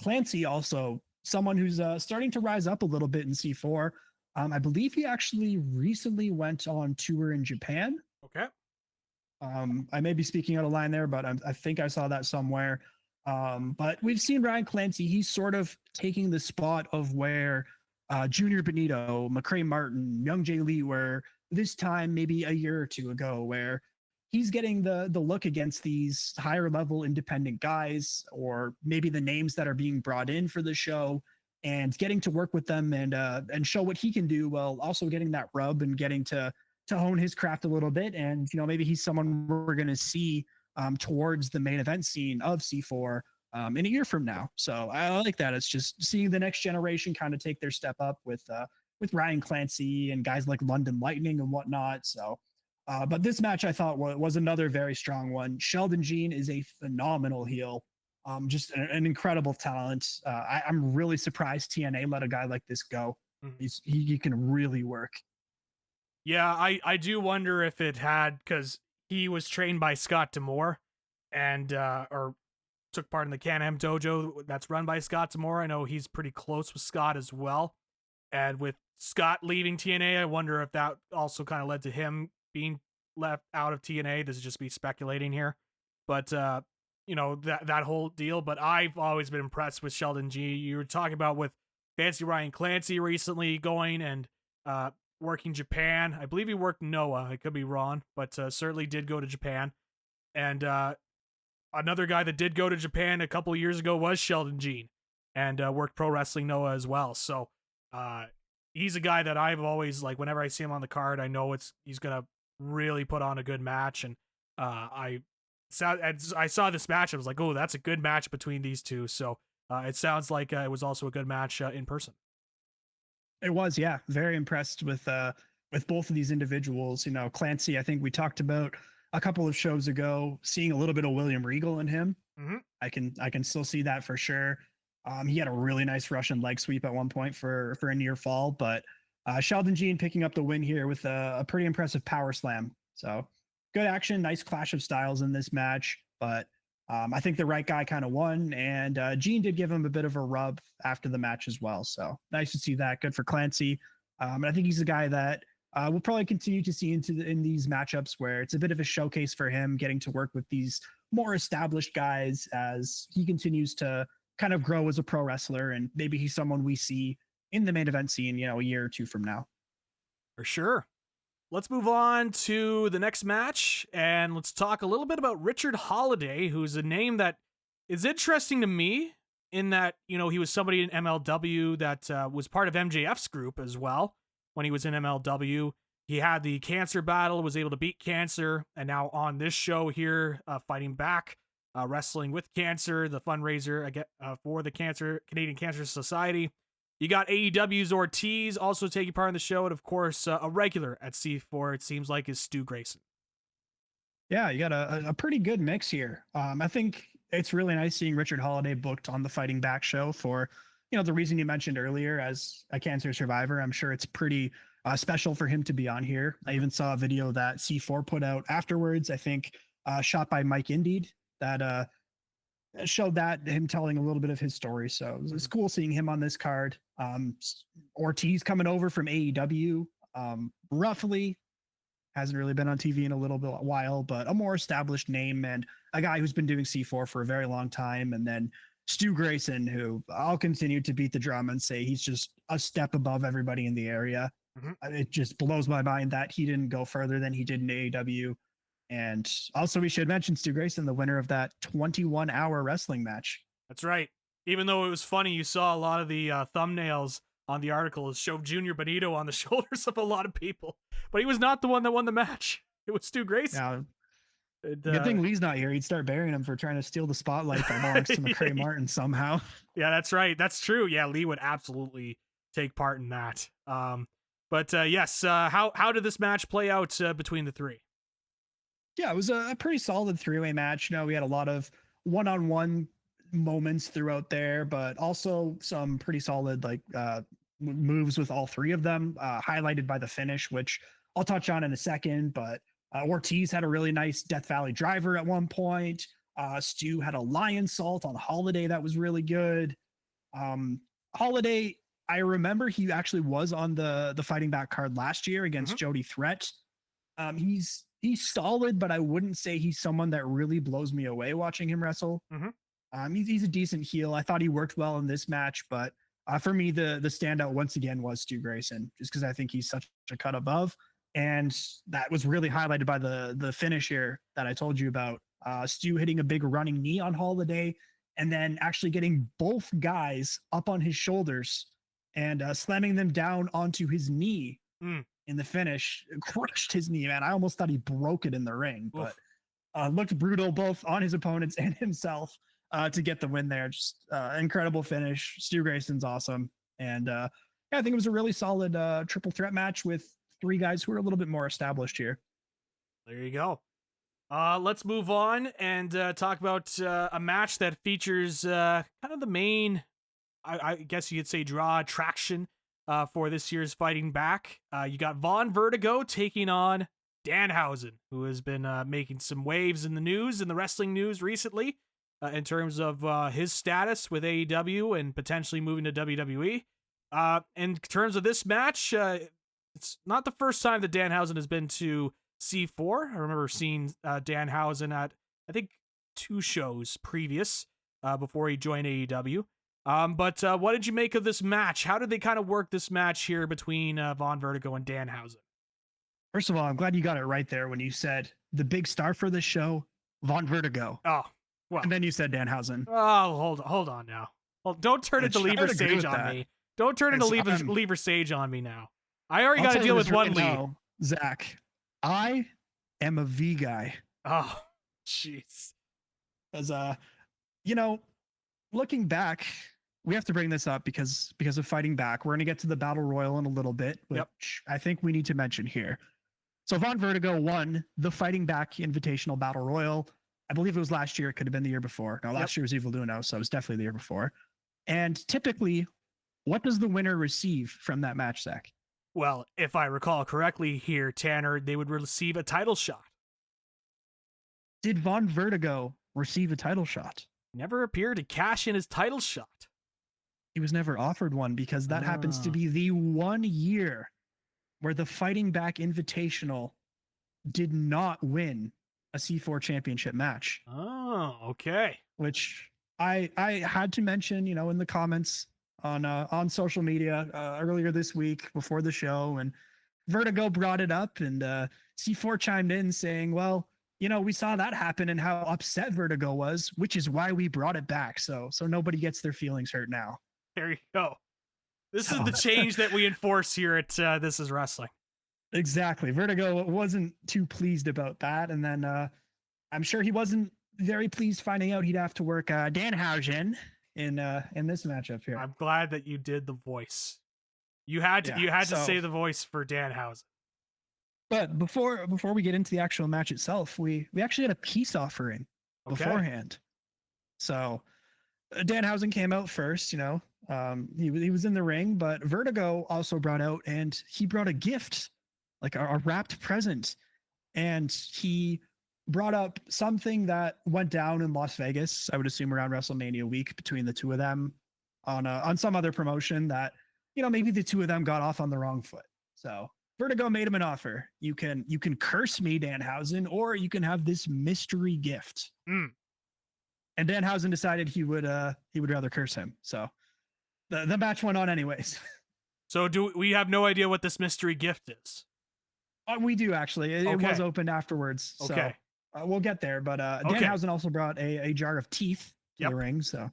Clancy also someone who's starting to rise up a little bit in C4. I believe he actually recently went on tour in Japan. Okay. I may be speaking out of line there, but I think I saw that somewhere. But we've seen Ryan Clancy. He's sort of taking the spot of where Junior Benito, McCray Martin, Young Jay Lee were this time maybe a year or two ago, where he's getting the look against these higher level independent guys, or maybe the names that are being brought in for the show, and getting to work with them and show what he can do, while also getting that rub and getting to hone his craft a little bit. And, maybe he's someone we're going to see towards the main event scene of C4 in a year from now. So I like that. It's just seeing the next generation kind of take their step up with Ryan Clancy and guys like London Lightning and whatnot. So, but this match I thought was another very strong one. Sheldon Jean is a phenomenal heel. Just an incredible talent. I'm really surprised TNA let a guy like this go. He can really work. Yeah, I do wonder if it had, because he was trained by Scott D'Amore and or took part in the Can-Am dojo that's run by Scott D'Amore. I know he's pretty close with Scott as well. And with Scott leaving TNA, I wonder if that also kind of led to him being left out of TNA. This is just me speculating here. But that whole deal. But I've always been impressed with Sheldon G. You were talking about with Fancy Ryan Clancy recently going and working Japan. I believe he worked Noah. I could be wrong, but certainly did go to Japan. And another guy that did go to Japan a couple of years ago was Sheldon Jean, and worked Pro Wrestling Noah as well. So he's a guy that I've always, like, whenever I see him on the card, I know he's gonna really put on a good match. And I saw this match, I was like, oh, that's a good match between these two. So it sounds like it was also a good match in person. It was, yeah. Very impressed with both of these individuals. Clancy, I think we talked about a couple of shows ago, seeing a little bit of William Regal in him. Mm-hmm. I can still see that for sure. He had a really nice Russian leg sweep at one point for a near fall, but Sheldon Jean picking up the win here with a pretty impressive power slam. So good action, nice clash of styles in this match, but I think the right guy kind of won, and Jean did give him a bit of a rub after the match as well. So nice to see that. Good for Clancy. And I think he's a guy that we'll probably continue to see in these matchups where it's a bit of a showcase for him getting to work with these more established guys as he continues to kind of grow as a pro wrestler, and maybe he's someone we see in the main event scene, a year or two from now. For sure. Let's move on to the next match, and let's talk a little bit about Richard Holiday, who's a name that is interesting to me in that, he was somebody in MLW that was part of MJF's group as well. When he was in MLW, he had the cancer battle, was able to beat cancer, and now on this show here, fighting back, wrestling with cancer, the fundraiser for the Canadian Cancer Society. You got AEW's Ortiz also taking part in the show, and of course, a regular at C4, it seems like, is Stu Grayson. Yeah, you got a pretty good mix here. I think it's really nice seeing Richard Holiday booked on the Fighting Back show for, the reason you mentioned earlier as a cancer survivor. I'm sure it's pretty special for him to be on here. I even saw a video that C4 put out afterwards, I think, shot by Mike Indeed, that showed that him telling a little bit of his story. So it's cool seeing him on this card. Ortiz coming over from AEW, roughly hasn't really been on TV in a while, but a more established name and a guy who's been doing C4 for a very long time. And then Stu Grayson, who I'll continue to beat the drum and say he's just a step above everybody in the area. It just blows my mind that he didn't go further than he did in AEW. And also, we should mention Stu Grayson, the winner of that 21-hour wrestling match. That's right. Even though it was funny, you saw a lot of the thumbnails on the article showed Junior Benito on the shoulders of a lot of people, but he was not the one that won the match. It was Stu Grayson. Yeah. Good thing Lee's not here. He'd start burying him for trying to steal the spotlight that belongs to McCray Martin somehow. Yeah, that's right. That's true. Yeah, Lee would absolutely take part in that. But yes, how did this match play out between the three? Yeah, it was a pretty solid three-way match. We had a lot of one-on-one moments throughout there, but also some pretty solid moves with all three of them, highlighted by the finish, which I'll touch on in a second. But Ortiz had a really nice Death Valley driver at one point. Stu had a lion salt on Holiday that was really good. Holiday, I remember he actually was on the Fighting Back card last year against Jody Threat. He's solid, but I wouldn't say he's someone that really blows me away watching him wrestle. He's a decent heel. I thought he worked well in this match, but for me, the standout once again was Stu Grayson, just because I think he's such a cut above. And that was really highlighted by the finish here that I told you about. Stu hitting a big running knee on Holiday and then actually getting both guys up on his shoulders and slamming them down onto his knee in the finish. Crushed his knee, man. I almost thought he broke it in the ring, but looked brutal both on his opponents and himself to get the win there. Just incredible finish. Stu Grayson's awesome. And yeah, I think it was a really solid triple threat match with three guys who are a little bit more established here. There you go. Let's move on and talk about a match that features kind of the main, I guess you could say, draw attraction for this year's Fighting Back. You got Von Vertigo taking on Danhausen, who has been making some waves in the wrestling news recently in terms of his status with AEW and potentially moving to WWE. In terms of this match, it's not the first time that Danhausen has been to C4. I remember seeing Danhausen at, I think, 2 shows previous before he joined AEW. But what did you make of this match? How did they kind of work this match here between Von Vertigo and Danhausen? First of all, I'm glad you got it right there when you said the big star for this show, Von Vertigo. Oh, well. And then you said Danhausen. Oh, hold on now. Well, don't turn it to Lever Sage on me. Don't turn it to Lever Sage on me now. I already got to deal with one lead. Zach, I am a V guy. Oh, jeez. As looking back, we have to bring this up because of Fighting Back. We're going to get to the Battle Royal in a little bit, which I think we need to mention here. So Von Vertigo won the Fighting Back Invitational Battle Royal. I believe it was last year. It could have been the year before. No, last year was Evil Uno, so it was definitely the year before. And typically, what does the winner receive from that match, Zach? Well, if I recall correctly here, Tanner, they would receive a title shot. Did Von Vertigo receive a title shot? Never appeared to cash in his title shot. He was never offered one because that happens to be the 1 year where the Fighting Back Invitational did not win a C4 championship match, Oh, okay. which I had to mention, in the comments on social media earlier this week before the show, and Vertigo brought it up, and C4 chimed in saying, "Well, we saw that happen and how upset Vertigo was, which is why we brought it back. So nobody gets their feelings hurt now." There you go. This is So the change that we enforce here at This Is Wrestling. exactly. Vertigo wasn't too pleased about that, and then I'm sure he wasn't very pleased finding out he'd have to work Danhausen in this matchup here. I'm glad that you did the voice. You had to say the voice for Danhausen. But before we get into the actual match itself, we actually had a peace offering beforehand. So Danhausen came out first, he was in the ring, but Vertigo also brought out, and he brought a gift, like a wrapped present, and he brought up something that went down in Las Vegas, I would assume around WrestleMania week, between the two of them on some other promotion that, maybe the two of them got off on the wrong foot. So Vertigo made him an offer. You can curse me, Danhausen, or you can have this mystery gift. Mm. And Danhausen decided he would rather curse him. So the match went on anyways. So we have no idea what this mystery gift is? We do, actually. It was opened afterwards. Okay. So we'll get there. But Danhausen also brought a jar of teeth to the ring. So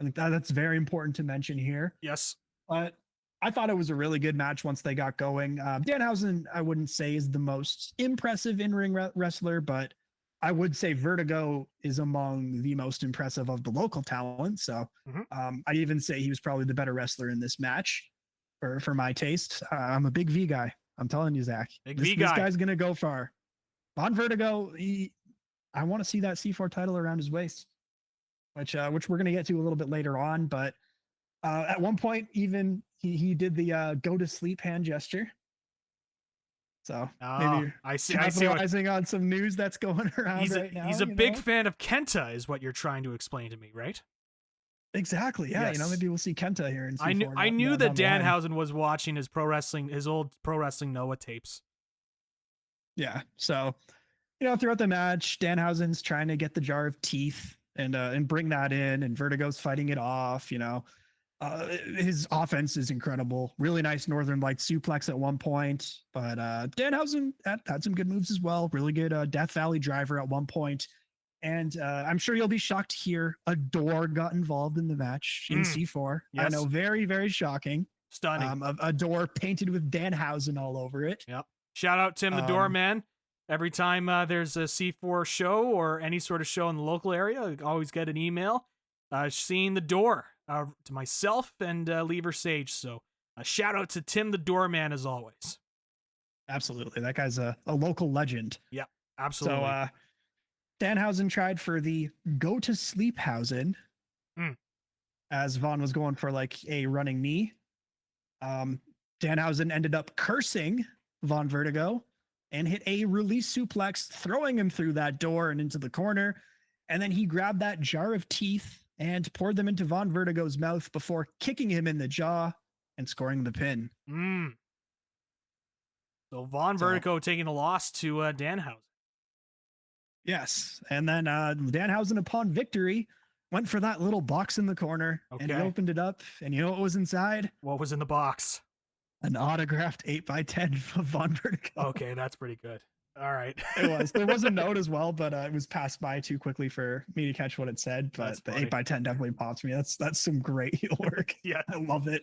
I think that's very important to mention here. Yes. But I thought it was a really good match once they got going. Danhausen, I wouldn't say is the most impressive in-ring wrestler, but I would say Vertigo is among the most impressive of the local talent. So I'd even say he was probably the better wrestler in this match for my taste. I'm a big V guy. I'm telling you, Zach. This guy's going to go far. Von Vertigo, I want to see that C4 title around his waist, which we're going to get to a little bit later on. But at one point, even he did the go to sleep hand gesture. So maybe I see capitalizing on some news that's going around right now. He's a big fan of Kenta, is what you're trying to explain to me, right? Exactly. Yeah. Yes. Maybe we'll see Kenta here in C4. I knew that Danhausen was watching his old pro wrestling Noah tapes. Yeah. So, throughout the match, Danhausen's trying to get the jar of teeth and bring that in, and Vertigo's fighting it off. His offense is incredible. Really nice Northern Lights suplex at one point, but Danhausen had some good moves as well. Really good Death Valley driver at one point. And I'm sure you'll be shocked to hear a door got involved in the match in C4. Yes. I know, very, very shocking. Stunning. A door painted with Danhausen all over it. Yep. Shout out Tim the Doorman. Every time there's a C4 show or any sort of show in the local area, I always get an email seeing the door to myself and Lever Sage. So shout out to Tim the Doorman as always. Absolutely. That guy's a local legend. Yep, absolutely. So Danhausen tried for the go to sleephausen as Vaughn was going for like a running knee. Danhausen ended up cursing Von Vertigo and hit a release suplex, throwing him through that door and into the corner. And then he grabbed that jar of teeth and poured them into Von Vertigo's mouth before kicking him in the jaw and scoring the pin. So Von Vertigo taking a loss to Danhausen. Yes. And then Danhausen, upon victory, went for that little box in the corner and he opened it up. And you know what was inside? What was in the box? An autographed 8x10 of Von Vertigo. Okay, that's pretty good. All right. It was. There was a note as well, but it was passed by too quickly for me to catch what it said. But the 8x10 definitely pops me. That's some great heel work. Yeah. I love it.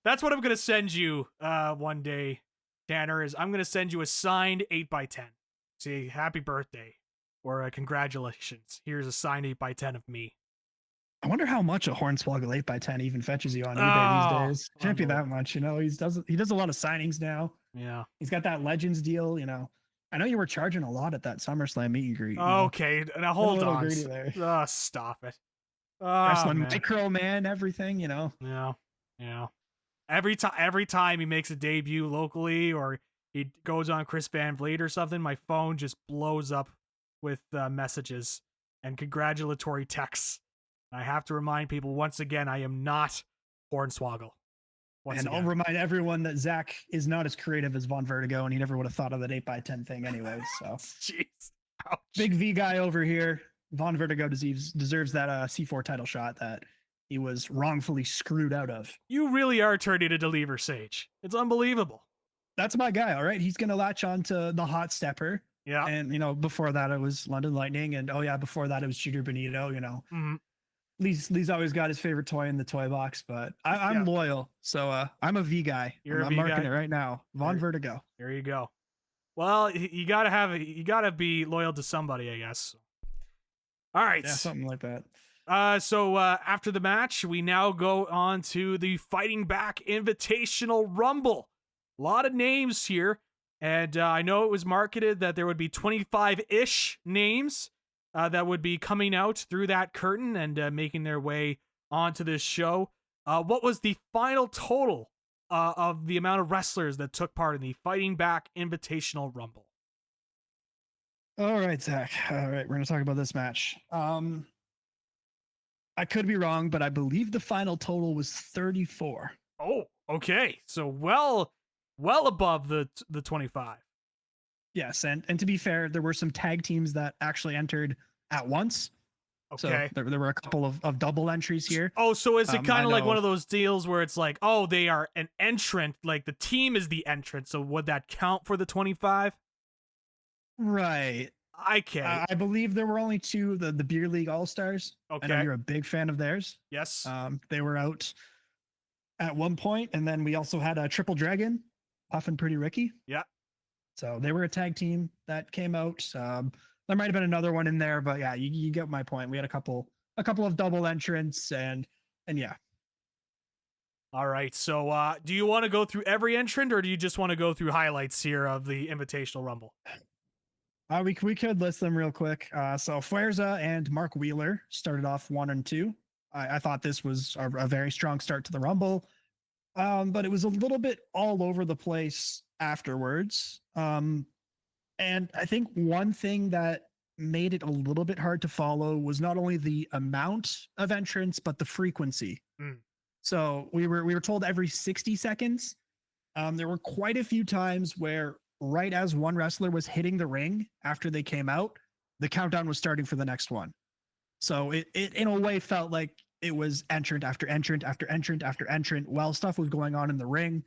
That's what I'm going to send you one day, Tanner, is I'm going to send you a signed 8x10. Say happy birthday or congratulations. Here's a signed 8x10 of me. I wonder how much a Hornswoggle 8x10 even fetches you on eBay these days. Can't be that much, He does a lot of signings now. Yeah. He's got that Legends deal, I know you were charging a lot at that SummerSlam meet and greet. Okay, now hold on. There. Stop it. Wrestling Micro Man, everything, Yeah. Every time he makes a debut locally or he goes on Chris Van Vliet or something, my phone just blows up with messages and congratulatory texts. I have to remind people once again, I am not Hornswoggle. once And I'll again. remind everyone that Zach is not as creative as Von Vertigo, and he never would have thought of that 8x10 thing anyway. So, Jeez. Ouch. big V guy over here. Von Vertigo deserves that C4 title shot that he was wrongfully screwed out of. You really are turning into Lever Sage. It's unbelievable. That's my guy. All right. He's going to latch on to the hot stepper. Yeah. And, before that, it was London Lightning. And, before that, it was Cheater Benito. Mhm. Lee's always got his favorite toy in the toy box, but I'm loyal. So I'm a V guy. I'm marking it right now. Von Vertigo. There you go. Well, you gotta be loyal to somebody, I guess. All right. Yeah, something like that. So after the match, we now go on to the Fighting Back Invitational Rumble. A lot of names here, and I know it was marketed that there would be 25-ish names that would be coming out through that curtain and making their way onto this show. What was the final total of the amount of wrestlers that took part in the Fighting Back Invitational Rumble? All right, Zach. All right, we're going to talk about this match. I could be wrong, but I believe the final total was 34. Oh, okay. So well above the 25. Yes, and to be fair, there were some tag teams that actually entered at once. Okay. So there were a couple of double entries here. Oh, so is it kind of like one of those deals where it's like, oh, they are an entrant, like the team is the entrant, so would that count for the 25? Right. Okay. I believe there were only two, the Beer League All-Stars. Okay. I know you're a big fan of theirs. Yes. They were out at one point, and then we also had a Triple Dragon, Puff and Pretty Ricky. Yeah. So they were a tag team that came out. There might have been another one in there, but yeah, you get my point. We had a couple of double entrants, and yeah. All right. So do you want to go through every entrant, or do you just want to go through highlights here of the Invitational Rumble? We could list them real quick. So Fuerza and Mark Wheeler started off 1 and 2. I thought this was a very strong start to the Rumble, but it was a little bit all over the place afterwards. And I think one thing that made it a little bit hard to follow was not only the amount of entrants, but the frequency. So we were told every 60 seconds. There were quite a few times where right as one wrestler was hitting the ring after they came out, the countdown was starting for the next one. So it in a way felt like it was entrant after entrant after entrant after entrant while stuff was going on in the ring.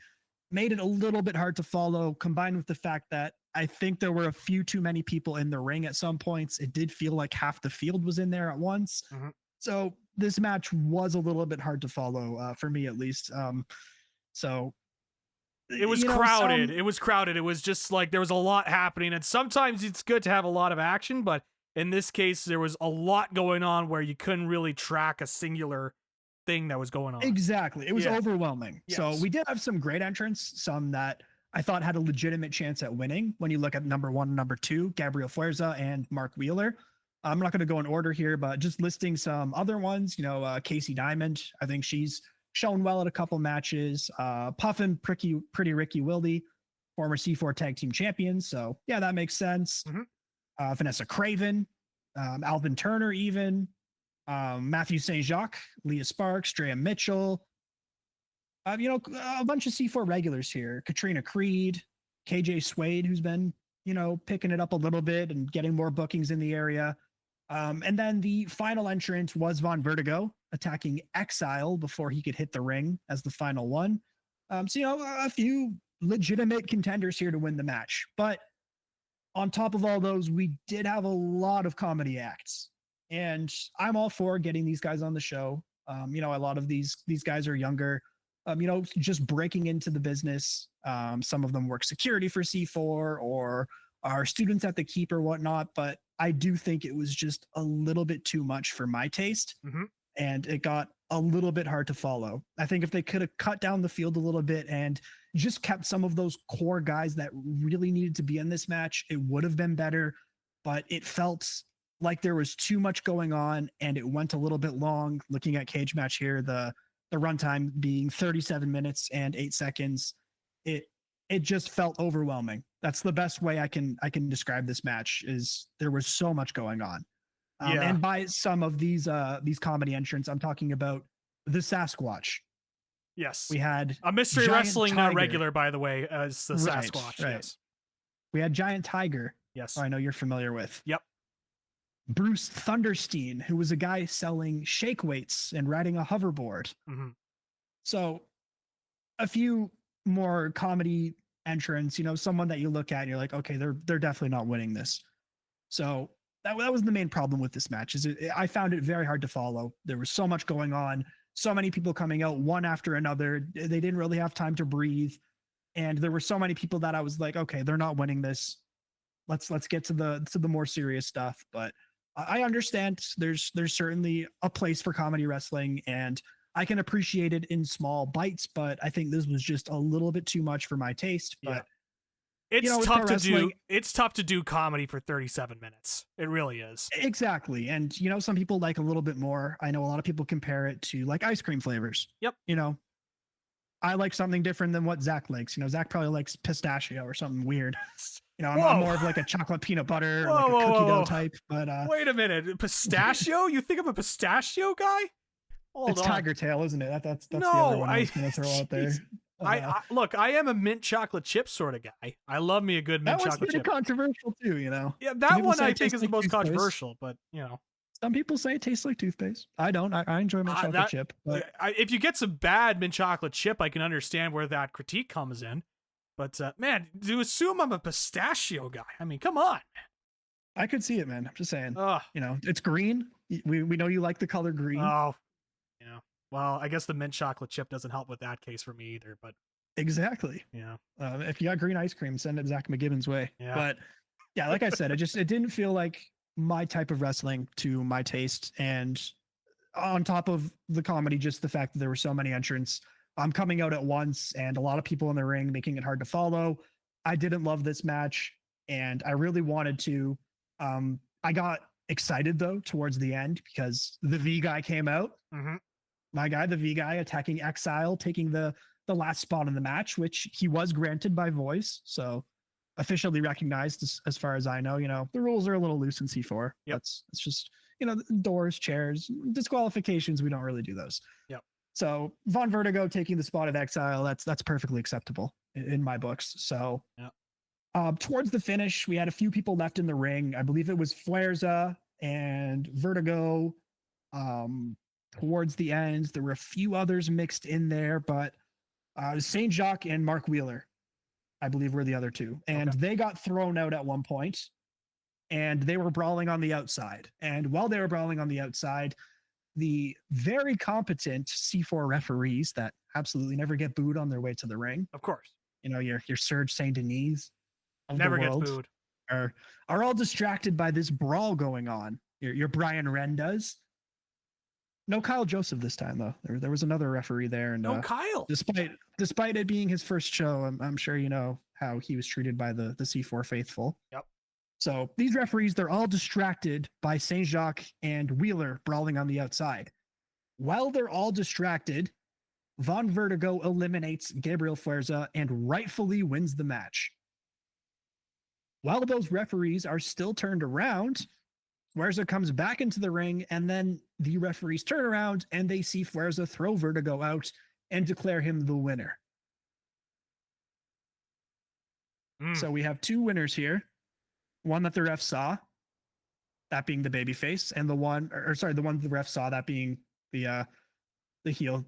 Made it a little bit hard to follow, combined with the fact that I think there were a few too many people in the ring at some points. It did feel like half the field was in there at once. Mm-hmm. So this match was a little bit hard to follow, for me at least. So it was crowded. It was crowded. It was just like there was a lot happening, and sometimes it's good to have a lot of action, but in this case, there was a lot going on where you couldn't really track a singular thing that was going on. Exactly. It was overwhelming. Yes. So we did have some great entrants, some that I thought had a legitimate chance at winning. When you look at number 1 and number 2, Gabriel Fuerza and Mark Wheeler. I'm not going to go in order here, but just listing some other ones, Casey Diamond. I think she's shown well at a couple matches. Puffin, Pretty Ricky Wilde, former C4 tag team champions. So yeah, that makes sense. Mm-hmm. Vanessa Craven, Alvin Turner, even Matthew St. Jacques, Leah Sparks, Drea Mitchell. A bunch of C4 regulars here. Katrina Creed, KJ Swade, who's been, picking it up a little bit and getting more bookings in the area. And then the final entrant was Von Vertigo, attacking Exile before he could hit the ring as the final one. So, a few legitimate contenders here to win the match. But on top of all those, we did have a lot of comedy acts. And I'm all for getting these guys on the show. A lot of these guys are younger, just breaking into the business. Some of them work security for C4 or are students at the Keep or whatnot. But I do think it was just a little bit too much for my taste. Mm-hmm. And it got a little bit hard to follow. I think if they could have cut down the field a little bit and just kept some of those core guys that really needed to be in this match, it would have been better. But it felt like there was too much going on and it went a little bit long. Looking at Cage Match here, the runtime being 37 minutes and 8 seconds, it just felt overwhelming. That's the best way I can describe this match. Is there was so much going on. And by some of these comedy entrants, I'm talking about the Sasquatch, Yes. We had A Mystery Giant Wrestling Tiger. regular, by the way, as the Right, Sasquatch. right. Yes. We had Giant Tiger, Yes. who I know you're familiar with. Yep. Bruce Thunderstein, who was a guy selling shake weights and riding a hoverboard. Mm-hmm. So a few more comedy entrants, someone that you look at and you're like, okay, they're definitely not winning this. So that was the main problem with this match. I found it very hard to follow. There was so much going on, so many people coming out one after another. They didn't really have time to breathe, and there were so many people that I was like, okay, they're not winning this. Let's get to the more serious stuff. But I understand there's certainly a place for comedy wrestling, and I can appreciate it in small bites. But I think this was just a little bit too much for my taste. But it's with tough pro to wrestling, do. It's tough to do comedy for 37 minutes. It really is. Exactly. And some people like a little bit more. I know a lot of people compare it to like ice cream flavors. Yep. I like something different than what Zach likes. Zach probably likes pistachio or something weird. I'm Whoa. more of like a chocolate peanut butter or Whoa, like a whoa, cookie whoa. dough type. But wait a minute, pistachio? You think of a pistachio guy? Hold it's on. Tiger Tail, isn't it? That's the No, other one I was going to throw out there. I look, I am a mint chocolate chip sort of guy. I love me a good mint that one's chocolate pretty chip. controversial too, Yeah, Some that people one say I it think tastes is like the most toothpaste. controversial, but Some people say it tastes like toothpaste. I don't. I enjoy mint chocolate chip. But if you get some bad mint chocolate chip, I can understand where that critique comes in. But man, to assume I'm a pistachio guy, I mean, come on. I could see it, man. I'm just saying. Ugh. It's green. We know you like the color green. Oh, yeah. Well, I guess the mint chocolate chip doesn't help with that case for me either. But exactly. Yeah. If you got green ice cream, send it Zach McGibbon's way. Yeah. But yeah, like I said, it didn't feel like my type of wrestling to my taste. And on top of the comedy, just the fact that there were so many entrants, I'm coming out at once and a lot of people in the ring, making it hard to follow. I didn't love this match, and I really wanted to. I got excited though towards the end because the V guy came out. Mm-hmm. My guy, the V guy, attacking Exile, taking the last spot in the match, which he was granted by Voice. So officially recognized as far as I know. The rules are a little loose in C4. Yep. It's just, doors, chairs, disqualifications. We don't really do those. Yep. So Von Vertigo taking the spot of Exile, that's perfectly acceptable in my books. So yep. Towards the finish, we had a few people left in the ring. I believe it was Flairza and Vertigo. Towards the end, there were a few others mixed in there, but Saint Jacques and Mark Wheeler, I believe, were the other two. And they got thrown out at one point, and they were brawling on the outside. And while they were brawling on the outside, the very competent C4 referees that absolutely never get booed on their way to the ring. Of course. Your Serge Saint Denis of never the world gets booed. Are all distracted by this brawl going on. Your Brian Wren does. No Kyle Joseph this time though. There was another referee there, and no Kyle. Despite it being his first show, I'm sure you know how he was treated by the C4 faithful. Yep. So these referees, they're all distracted by Saint Jacques and Wheeler brawling on the outside. While they're all distracted, Von Vertigo eliminates Gabriel Flairza and rightfully wins the match. While those referees are still turned around, Flairza comes back into the ring, and then the referees turn around and they see Flairza throw Vertigo out and declare him the winner. So we have two winners here. One that the ref saw, that being the babyface, and the one the ref saw, that being the heel.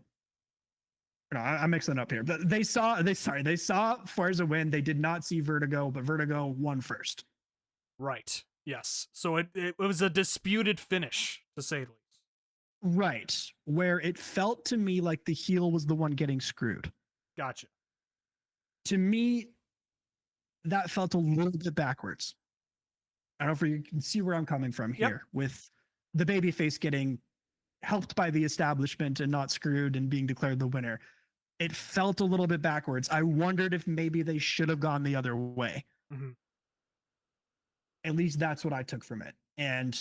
No, I'm mixing it up here. But they saw Flairza win. They did not see Vertigo, but Vertigo won first. Right. Yes. So it was a disputed finish, to say the least. Right. Where it felt to me like the heel was the one getting screwed. Gotcha. To me, that felt a little bit backwards. I don't know if you can see where I'm coming from here, with the babyface getting helped by the establishment and not screwed and being declared the winner. It felt a little bit backwards. I wondered if maybe they should have gone the other way. Mm-hmm. At least that's what I took from it. And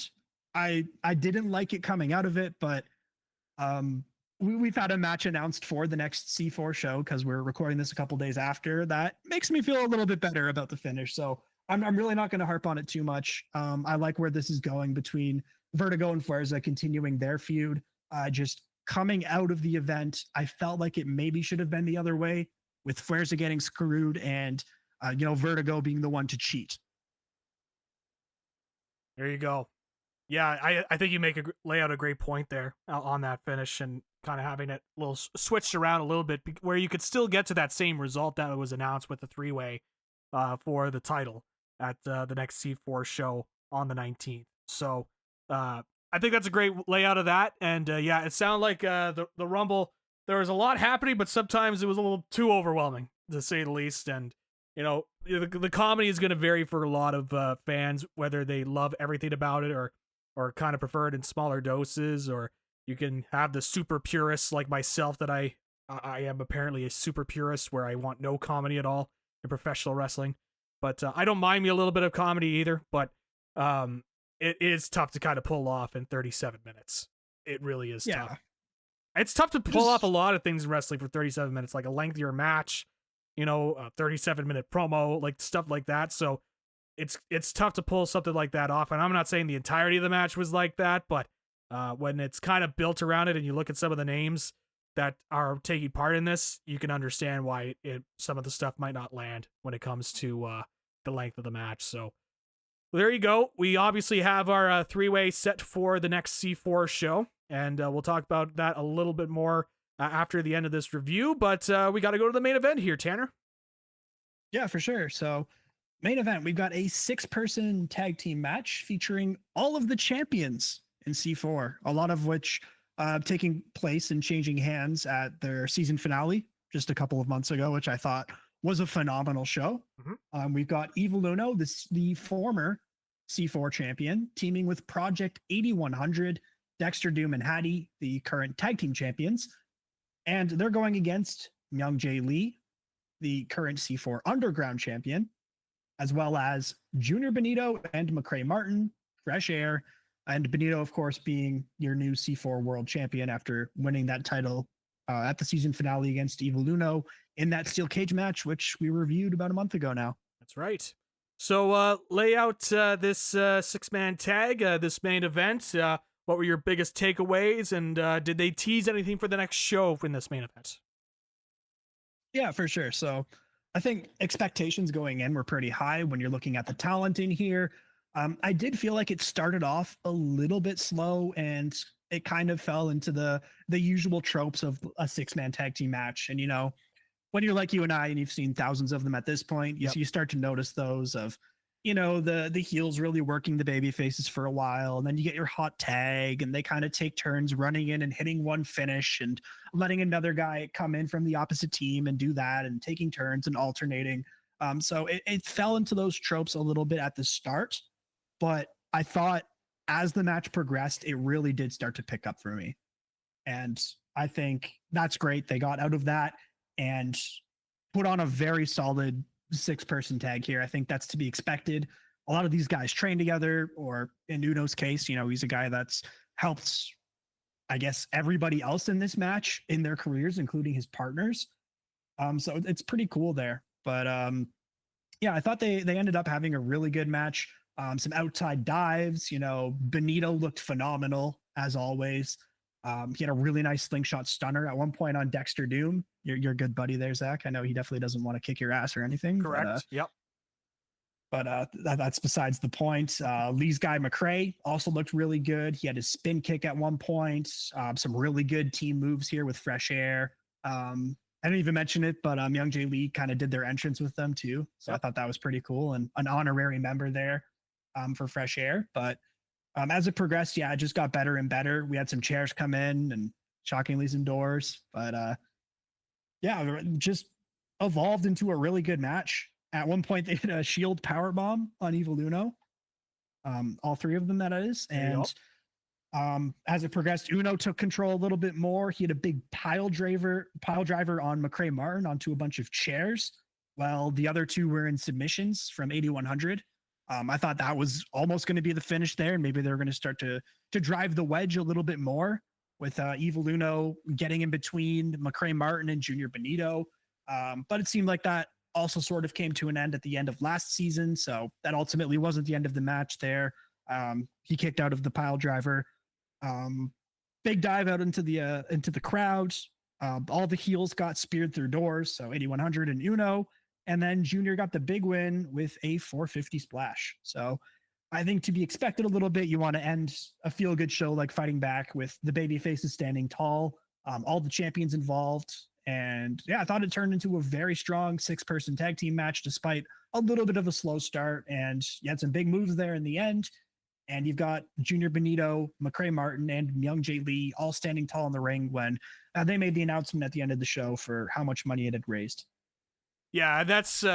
I didn't like it coming out of it, but we've had a match announced for the next C4 show because we're recording this a couple days after. That makes me feel a little bit better about the finish. So I'm really not going to harp on it too much. I like where this is going between Vertigo and Flairza continuing their feud. Just coming out of the event, I felt like it maybe should have been the other way, with Fuerza getting screwed and Vertigo being the one to cheat. There you go. Yeah, I think you lay out a great point there on that finish and kind of having it a little switched around a little bit where you could still get to that same result that was announced with the three-way for the title at the next C4 show on the 19th. So I think that's a great layout of that. And yeah, it sounded like the Rumble, there was a lot happening, but sometimes it was a little too overwhelming, to say the least. And the comedy is going to vary for a lot of fans, whether they love everything about it or kind of prefer it in smaller doses, or you can have the super purists like myself that I am apparently a super purist where I want no comedy at all in professional wrestling. But I don't mind me a little bit of comedy either, but it is tough to kind of pull off in 37 minutes. It really is tough. It's tough to pull off a lot of things in wrestling for 37 minutes, like a lengthier match, a 37-minute promo, like stuff like that. So it's tough to pull something like that off. And I'm not saying the entirety of the match was like that, but when it's kind of built around it and you look at some of the names that are taking part in this, you can understand why some of the stuff might not land when it comes to the length of the match. So there you go. We obviously have our three-way set for the next C4 show, and we'll talk about that a little bit more after the end of this review. But we got to go to the main event here, Tanner. Yeah, for sure. So main event, we've got a 6-person tag team match featuring all of the champions in C4, a lot of which taking place and changing hands at their season finale just a couple of months ago, which I thought was a phenomenal show. Mm-hmm. We've got Evil Uno, the former C4 champion, teaming with Project 8100, Dexter Doom and Hattie, the current tag team champions. And they're going against Myung Jae Lee, the current C4 Underground champion, as well as Junior Benito and McCray Martin, Fresh Air, and Benito, of course, being your new C4 world champion after winning that title at the season finale against Evil Uno in that steel cage match, which we reviewed about a month ago now. That's right. So lay out this 6-man tag, this main event. What were your biggest takeaways, and did they tease anything for the next show in this main event? Yeah, for sure. So I think expectations going in were pretty high when you're looking at the talent in here. I did feel like it started off a little bit slow, and it kind of fell into the usual tropes of a 6-man tag team match. And, when you're like you and I, and you've seen thousands of them at this point, you start to notice those of, the heels really working the baby faces for a while. And then you get your hot tag, and they kind of take turns running in and hitting one finish and letting another guy come in from the opposite team and do that, and taking turns and alternating. So it fell into those tropes a little bit at the start, but I thought as the match progressed, it really did start to pick up for me. And I think that's great. They got out of that and put on a very solid 6-person tag here. I think that's to be expected. A lot of these guys train together, or in Uno's case, he's a guy that's helped, I guess, everybody else in this match in their careers, including his partners. So it's pretty cool there. But yeah, I thought they ended up having a really good match. Some outside dives, Benito looked phenomenal as always. He had a really nice slingshot stunner at one point on Dexter Doom. Your good buddy there, Zach. I know he definitely doesn't want to kick your ass or anything. Correct. Yep. But that's besides the point. Lee's guy McCray also looked really good. He had his spin kick at one point. Some really good team moves here with Fresh Air. I didn't even mention it, but Myung Jae Lee kind of did their entrance with them too. So I thought that was pretty cool, and an honorary member there for Fresh Air. But as it progressed, it just got better and better. We had some chairs come in and shockingly some doors, but just evolved into a really good match. At one point, they hit a shield power bomb on Evil Uno. All 3 of them, that is. And as it progressed, Uno took control a little bit more. He had a big pile driver on McCray Martin onto a bunch of chairs, while the other 2 were in submissions from 8100. I thought that was almost going to be the finish there, and maybe they were going to start to drive the wedge a little bit more with Evil Uno getting in between McCray Martin and Junior Benito. But it seemed like that also sort of came to an end at the end of last season, so that ultimately wasn't the end of the match there. He kicked out of the pile driver. big dive out into the crowd. All the heels got speared through doors, so 8100 and Uno, and then Junior got the big win with a 450 splash. So I think to be expected a little bit, you want to end a feel good show like Fighting Back with the baby faces standing tall, all the champions involved. And yeah, I thought it turned into a very strong 6-person tag team match despite a little bit of a slow start. And you had some big moves there in the end. And you've got Junior Benito, McCray Martin, and Myung Jae Lee all standing tall in the ring when they made the announcement at the end of the show for how much money it had raised. Yeah, that's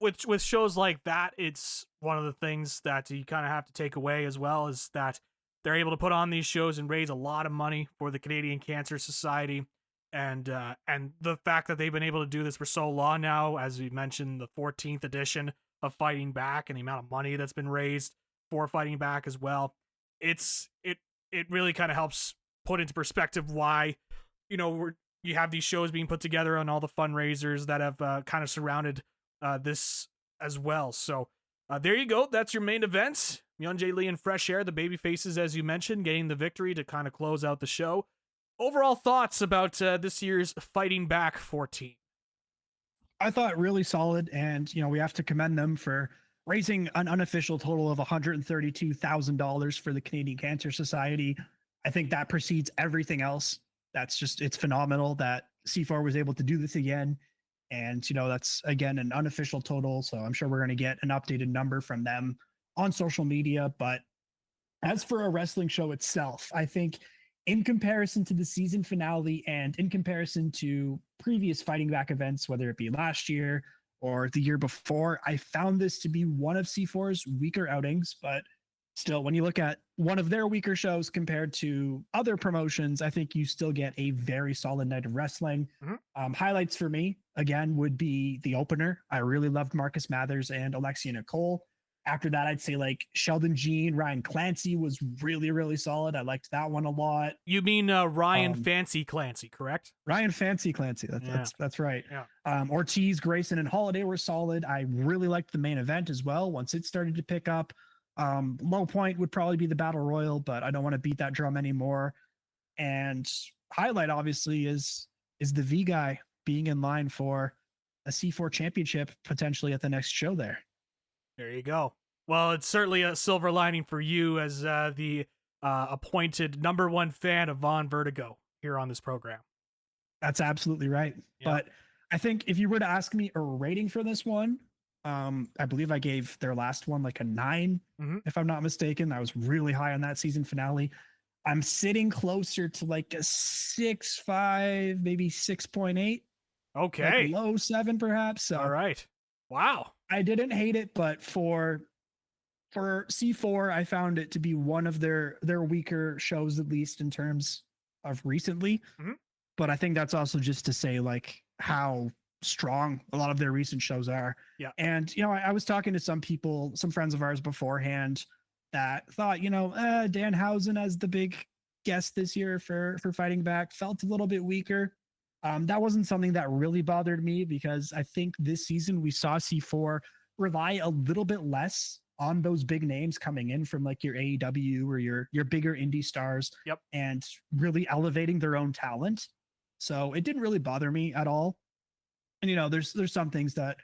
with shows like that, it's one of the things that you kind of have to take away as well is that they're able to put on these shows and raise a lot of money for the Canadian Cancer Society, and the fact that they've been able to do this for so long now, as we mentioned, the 14th edition of Fighting Back and the amount of money that's been raised for Fighting Back as well, it really kind of helps put into perspective why you have these shows being put together and all the fundraisers that have kind of surrounded this as well. So there you go. That's your main event. Myung Jae Lee and Fresh Air, the baby faces, as you mentioned, getting the victory to kind of close out the show. Overall thoughts about this year's Fighting Back 14? I thought really solid, and we have to commend them for raising an unofficial total of $132,000 for the Canadian Cancer Society. I think that precedes everything else. It's phenomenal that C4 was able to do this again. And, that's, again, an unofficial total. So I'm sure we're going to get an updated number from them on social media. But as for a wrestling show itself, I think in comparison to the season finale and in comparison to previous Fighting Back events, whether it be last year or the year before, I found this to be one of C4's weaker outings. But still, when you look at one of their weaker shows compared to other promotions, I think you still get a very solid night of wrestling. Mm-hmm. Highlights for me, again, would be the opener. I really loved Marcus Mathers and Alexia Nicole. After that, I'd say like Sheldon Jean, Ryan Clancy was really, really solid. I liked that one a lot. You mean Ryan Fancy Clancy, correct? Ryan Fancy Clancy. That's right. Yeah. Ortiz, Grayson, and Holiday were solid. I really liked the main event as well. Once it started to pick up, low point would probably be the Battle Royal, but I don't want to beat that drum anymore. And highlight obviously is the V guy being in line for a C4 championship potentially at the next show there. There you go. Well, it's certainly a silver lining for you as the appointed #1 fan of Von Vertigo here on this program. That's absolutely right. Yeah. But I think if you were to ask me a rating for this one, I believe I gave their last one like a 9, if I'm not mistaken. I was really high on that season finale. I'm sitting closer to like a 6.5, maybe 6.8. Okay. Like low 7 perhaps. So all right. Wow. I didn't hate it, but for C4, I found it to be one of their weaker shows, at least in terms of recently. But I think that's also just to say like how strong a lot of their recent shows are. Yeah. And I was talking to some people, some friends of ours beforehand that thought, Danhausen as the big guest this year for Fighting Back felt a little bit weaker. That wasn't something that really bothered me because I think this season we saw C4 rely a little bit less on those big names coming in from like your AEW or your bigger indie stars. Yep. And really elevating their own talent. So it didn't really bother me at all. And there's some things that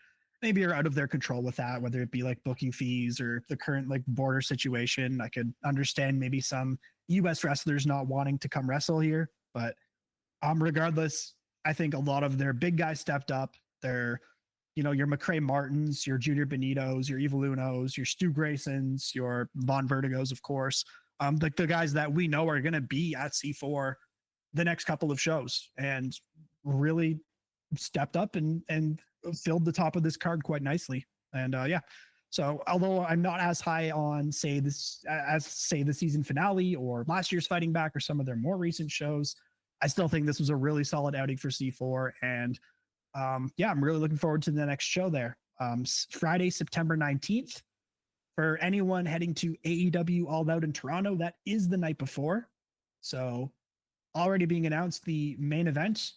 maybe are out of their control with that, whether it be like booking fees or the current like border situation. I could understand maybe some US wrestlers not wanting to come wrestle here, but regardless, I think a lot of their big guys stepped up. They're, your McCray Martins, your Junior Benitos, your Evil Unos, your Stu Graysons, your Von Vertigos, of course. Like the guys that we know are going to be at C4 the next couple of shows and really stepped up and filled the top of this card quite nicely. And yeah, so although I'm not as high on say the season finale or last year's Fighting Back or some of their more recent shows, I still think this was a really solid outing for C4. And yeah, I'm really looking forward to the next show there. Friday, September 19th. For anyone heading to AEW All Out in Toronto, that is the night before. So already being announced, the main event,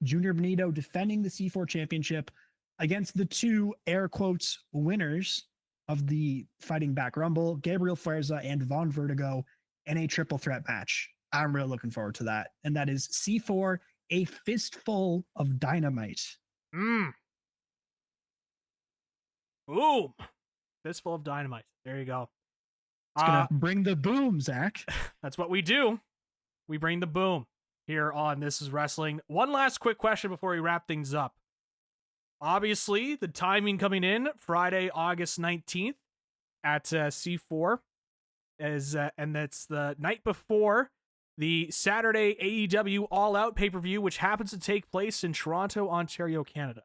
Junior Benito defending the C4 championship against the two air quotes winners of the Fighting Back Rumble, Gabriel Fuerza and Von Vertigo, in a triple threat match. I'm really looking forward to that. And that is C4, a fistful of dynamite. Mmm. Boom. Fistful of dynamite. There you go. It's going to bring the boom, Zach. That's what we do. We bring the boom here on This Is Wrestling. One last quick question before we wrap things up. Obviously, the timing coming in Friday, August 19th at C4 is, and that's the night before the Saturday AEW All Out pay-per-view, which happens to take place in Toronto, Ontario, Canada.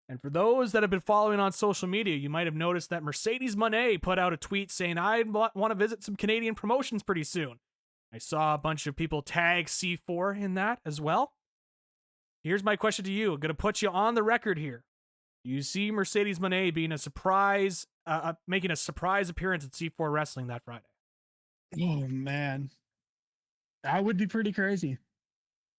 And for those that have been following on social media, you might have noticed that Mercedes Moné put out a tweet saying, I want to visit some Canadian promotions pretty soon. I saw a bunch of people tag C4 in that as well. Here's my question to you. I'm going to put you on the record here. Do you see Mercedes Moné being a surprise, making a surprise appearance at C4 Wrestling that Friday? Oh, man. That would be pretty crazy.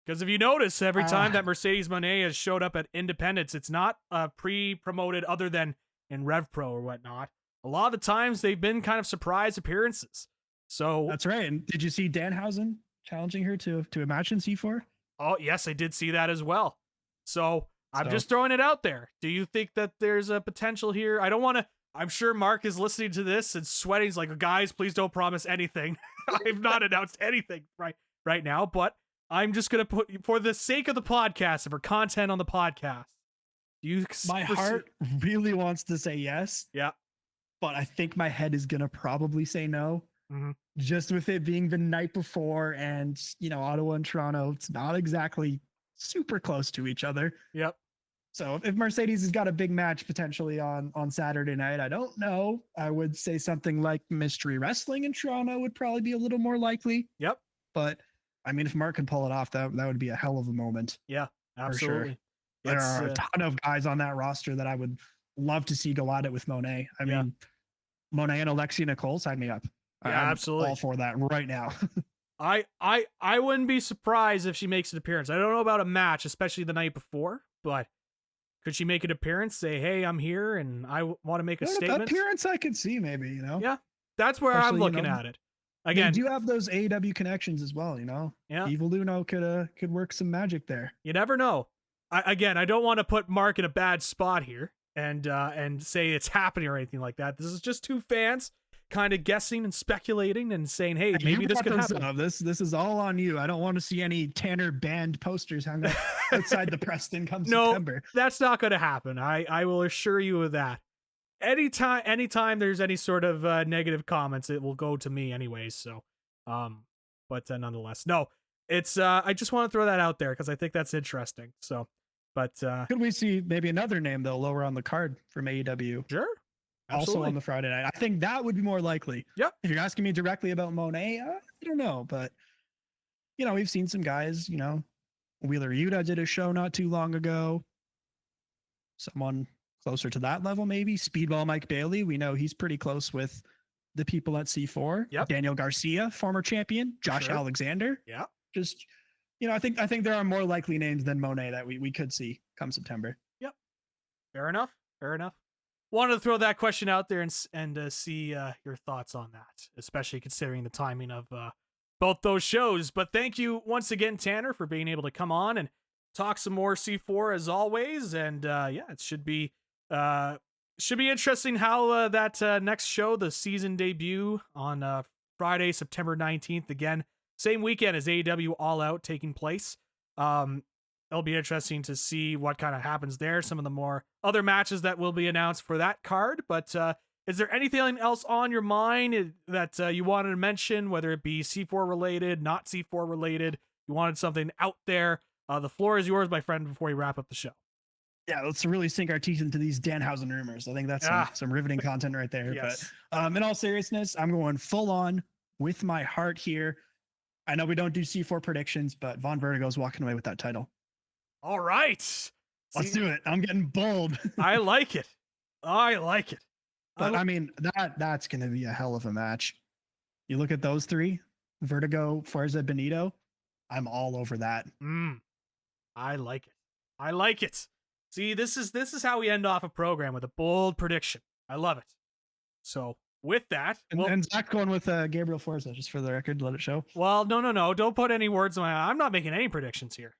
Because if you notice, every time that Mercedes Moné has showed up at Independence, it's not pre-promoted other than in RevPro or whatnot. A lot of the times they've been kind of surprise appearances. So that's right. And did you see Danhausen challenging her to a match in C4? Oh, yes, I did see that as well. So I'm just throwing it out there. Do you think that there's a potential here? I don't want to. I'm sure Mark is listening to this and sweating. He's like, guys, please don't promise anything. I've not announced anything right now, but I'm just going to put, for the sake of the podcast and for content on the podcast. My heart really wants to say yes. Yeah. But I think my head is going to probably say no. Mm-hmm. Just with it being the night before and, Ottawa and Toronto, it's not exactly super close to each other. Yep. So if Mercedes has got a big match potentially on Saturday night, I don't know. I would say something like Mystery Wrestling in Toronto would probably be a little more likely. Yep. But I mean, if Mark can pull it off, that would be a hell of a moment. Yeah, absolutely. Sure. There are a ton of guys on that roster that I would love to see go at it with Moné. I mean, Moné and Alexia Nicole, sign me up. Yeah, I'm absolutely. all for that right now. I wouldn't be surprised if she makes an appearance. I don't know about a match, especially the night before, but could she make an appearance? Say, hey, I'm here and I want to make a statement. Appearance I could see maybe, Yeah, that's where I'm looking at it. Again, they do have those AEW connections as well, Yeah, Evil Luno could work some magic there. You never know. I don't want to put Mark in a bad spot here and say it's happening or anything like that. This is just two fans kind of guessing and speculating and saying, hey, maybe this could happen. This is all on you. I don't want to see any Tanner banned posters hung up outside the Preston come September. That's not going to happen. I will assure you of that. Anytime there's any sort of negative comments, it will go to me anyways. So, but nonetheless, no, it's I just want to throw that out there because I think that's interesting. So, but could we see maybe another name though lower on the card from AEW? Sure. Absolutely. Also on the Friday night. I think that would be more likely. Yep. If you're asking me directly about Moné, I don't know, but we've seen some guys. Wheeler Yuta did a show not too long ago. Someone closer to that level, maybe. Speedball Mike Bailey. We know he's pretty close with the people at C4. Yep. Daniel Garcia, former champion. Josh Alexander. Yeah. Just, I think there are more likely names than Moné that we could see come September. Yep. Fair enough. Wanted to throw that question out there and see your thoughts on that, especially considering the timing of both those shows. But thank you once again, Tanner, for being able to come on and talk some more C4 as always. And it should be interesting how that next show, the season debut on Friday, September 19th, again, same weekend as AEW All Out taking place. It'll be interesting to see what kind of happens there. Some of the more other matches that will be announced for that card. But is there anything else on your mind that you wanted to mention, whether it be C4 related, not C4 related? You wanted something out there. The floor is yours, my friend, before we wrap up the show. Yeah, let's really sink our teeth into these Danhausen rumors. I think that's some riveting content right there. Yes. But in all seriousness, I'm going full on with my heart here. I know we don't do C4 predictions, but Von Vertigo's walking away with that title. All right. Let's do it. I'm getting bold. I like it. But I mean, that's going to be a hell of a match. You look at those three, Vertigo, Fuerza, Benito. I'm all over that. I like it. See, this is how we end off a program with a bold prediction. I love it. So with that, And Zach's going with Gabriel Forza, just for the record, let it show. well, no, don't put any words in my mouth. I'm not making any predictions here.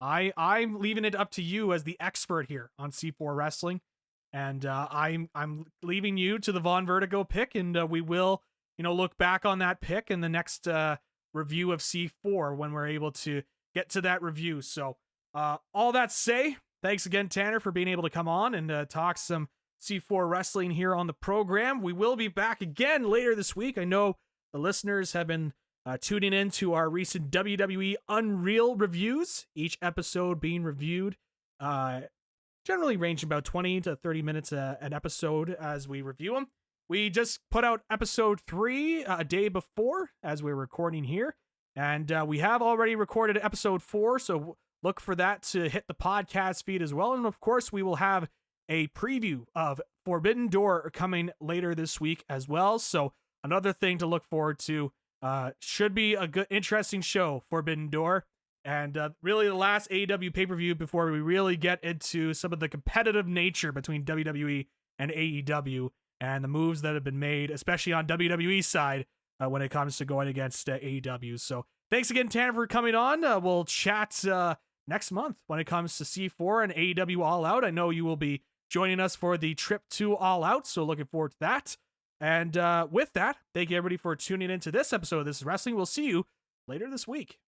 I'm leaving it up to you as the expert here on C4 wrestling, and I'm leaving you to the Von Vertigo pick, and we will look back on that pick in the next review of C4 when we're able to get to that review. So all that to say, thanks again, Tanner, for being able to come on and talk some C4 wrestling here on the program. We will be back again later this week. I know the listeners have been tuning in to our recent WWE Unreal reviews, each episode being reviewed, generally ranging about 20 to 30 minutes an episode as we review them. We just put out episode 3 a day before as we're recording here, and we have already recorded episode 4, so look for that to hit the podcast feed as well. And of course, we will have a preview of Forbidden Door coming later this week as well. So another thing to look forward to. Should be a good, interesting show, Forbidden Door. And really the last AEW pay-per-view before we really get into some of the competitive nature between WWE and AEW and the moves that have been made, especially on WWE's side when it comes to going against AEW. So thanks again, Tanner, for coming on. We'll chat next month when it comes to C4 and AEW All Out. I know you will be joining us for the trip to All Out, so looking forward to that. And with that, thank you everybody for tuning into this episode of This Is Wrestling. We'll see you later this week.